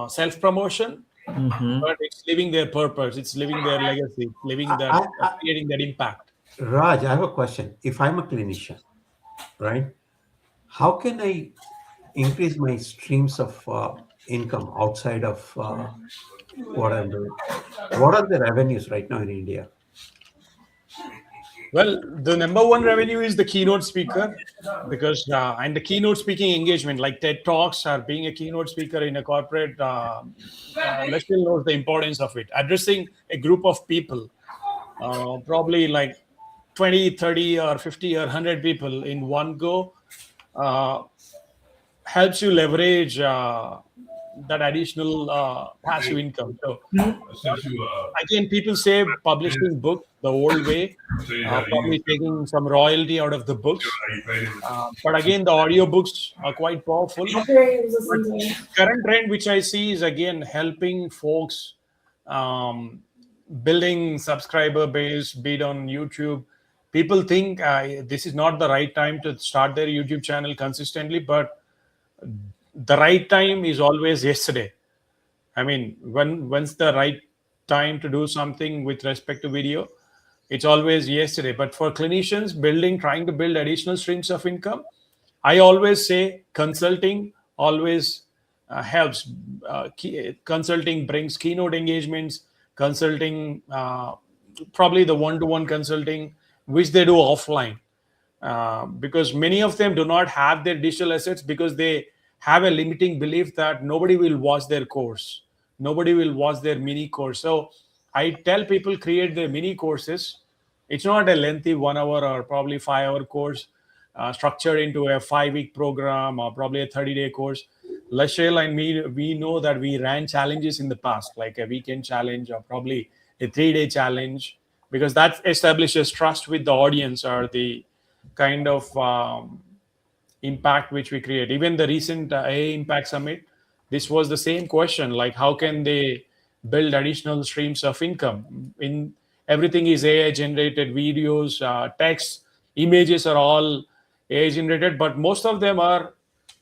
self-promotion, but it's living their purpose, it's living their legacy, living that, creating that impact. Raj, I have a question. If I'm a clinician, right, how can I increase my streams of income outside of what I'm doing? What are the revenues right now in India? Well, the number one revenue is the keynote speaker, because and the keynote speaking engagement, like TED Talks, or being a keynote speaker in a corporate, Lashelle knows the importance of it. Addressing a group of people, probably like 20, 30, or 50, or 100 people in one go, helps you leverage that additional passive income. So again, people say publishing books the old way, probably taking some royalty out of the books. But again, the audiobooks are quite powerful. But current trend, which I see, is again helping folks um, building subscriber base, be it on YouTube. People think this is not the right time to start their YouTube channel consistently, but the right time is always yesterday. I mean, when's the right time to do something with respect to video? It's always yesterday. But for clinicians trying to build additional streams of income, I always say consulting always helps. Consulting brings keynote engagements. Consulting, probably the one-to-one consulting, which they do offline, because many of them do not have their digital assets because they have a limiting belief that nobody will watch their course, nobody will watch their mini course. So I tell people, create their mini courses. It's not a lengthy 1 hour or probably 5 hour course structured into a 5 week program or probably a 30-day course. Lachelle and me, we know that we ran challenges in the past, like a weekend challenge or probably a 3-day challenge, because that establishes trust with the audience or the kind of impact which we create. Even the recent AI Impact Summit, this was the same question, like how can they build additional streams of income? In everything is AI generated, videos, text, images are all AI generated, but most of them are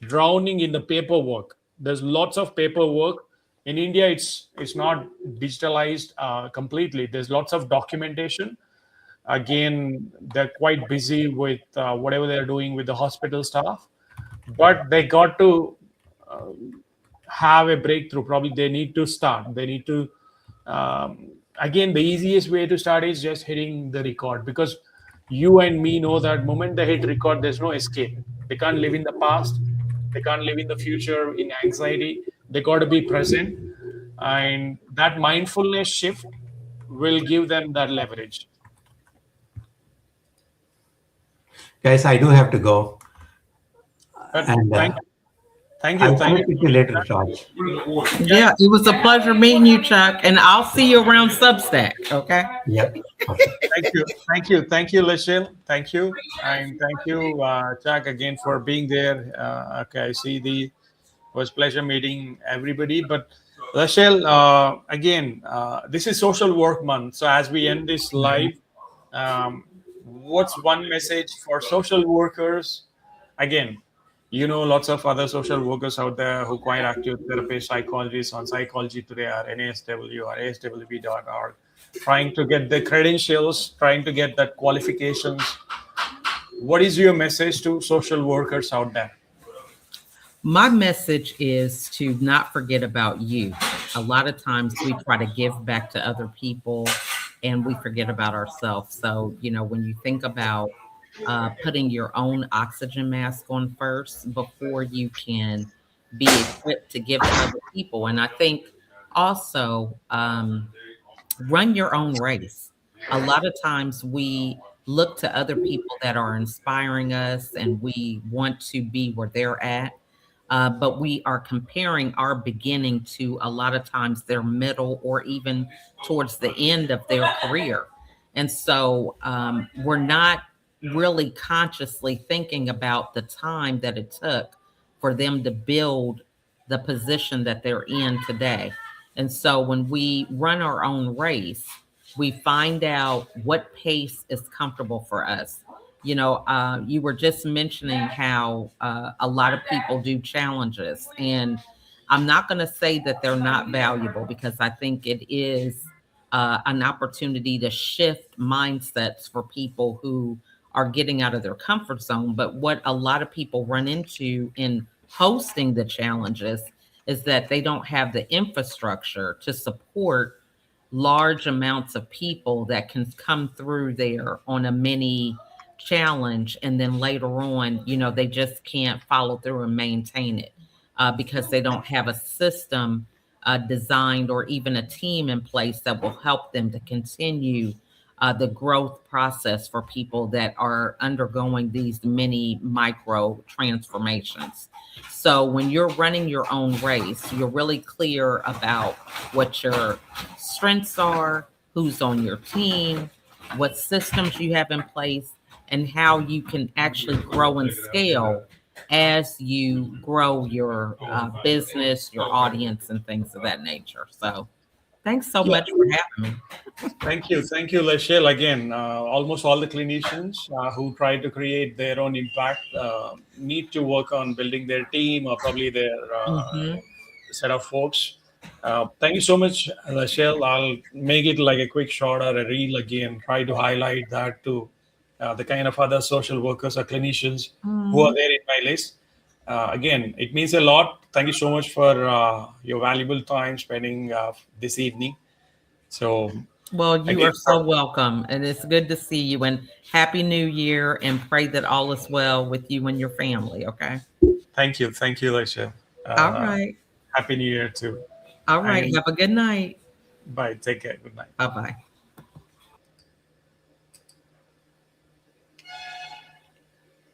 drowning in the paperwork. There's lots of paperwork. In India, it's not digitalized completely. There's lots of documentation. Again, they're quite busy with whatever they're doing with the hospital staff, but they got to have a breakthrough. Probably they need to start. They need to, again, the easiest way to start is just hitting the record, because you and me know that moment they hit record, there's no escape. They can't live in the past. They can't live in the future in anxiety. They got to be present. And that mindfulness shift will give them that leverage. Guys, I do have to go. But And thank you. I'll connect with you later, Raj. Yeah, it was a pleasure meeting you, Chuck, and I'll see you around Substack. Okay. Yep. Thank you, Lachelle. Thank you, and thank you, Chuck, again for being there. Okay, I see it was pleasure meeting everybody. But Lachelle, again, this is Social Work Month, so as we end this live, what's one message for social workers? Again, you know, lots of other social workers out there who quite active therapists, psychologists on Psychology Today or NASW or ASWB.org, trying to get the credentials, trying to get that qualifications. What is your message to social workers out there? My message is to not forget about you. A lot of times we try to give back to other people and we forget about ourselves. So, you know, when you think about putting your own oxygen mask on first before you can be equipped to give to other people. And I think also run your own race. A lot of times we look to other people that are inspiring us and we want to be where they're at. But we are comparing our beginning to a lot of times their middle or even towards the end of their career. And so we're not really consciously thinking about the time that it took for them to build the position that they're in today. And so when we run our own race, we find out what pace is comfortable for us. You know, you were just mentioning how a lot of people do challenges, and I'm not going to say that they're not valuable because I think it is an opportunity to shift mindsets for people who are getting out of their comfort zone. But what a lot of people run into in hosting the challenges is that they don't have the infrastructure to support large amounts of people that can come through there on a mini challenge, and then later on, you know, they just can't follow through and maintain it because they don't have a system designed or even a team in place that will help them to continue the growth process for people that are undergoing these mini micro transformations. So when you're running your own race, you're really clear about what your strengths are, who's on your team, what systems you have in place, and how you can actually grow and scale as you grow your business, your audience, and things of that nature. So thanks so Yeah. much for having me. Thank you. Thank you, Lachelle. Again, almost all the clinicians who try to create their own impact need to work on building their team or probably their Hmm. set of folks. Thank you so much, Lachelle. I'll make it like a quick shot or a reel again, try to highlight that to the kind of other social workers or clinicians who are there in my list. Again, it means a lot. Thank you so much for your valuable time spending this evening. So, Well, you again, are so welcome, and it's good to see you. And Happy New Year, and pray that all is well with you and your family. Okay. thank you. Thank you, Lachelle. All Uh, right. Happy New Year too. All right. And Have a good night. bye. Take care. Good night. Bye bye.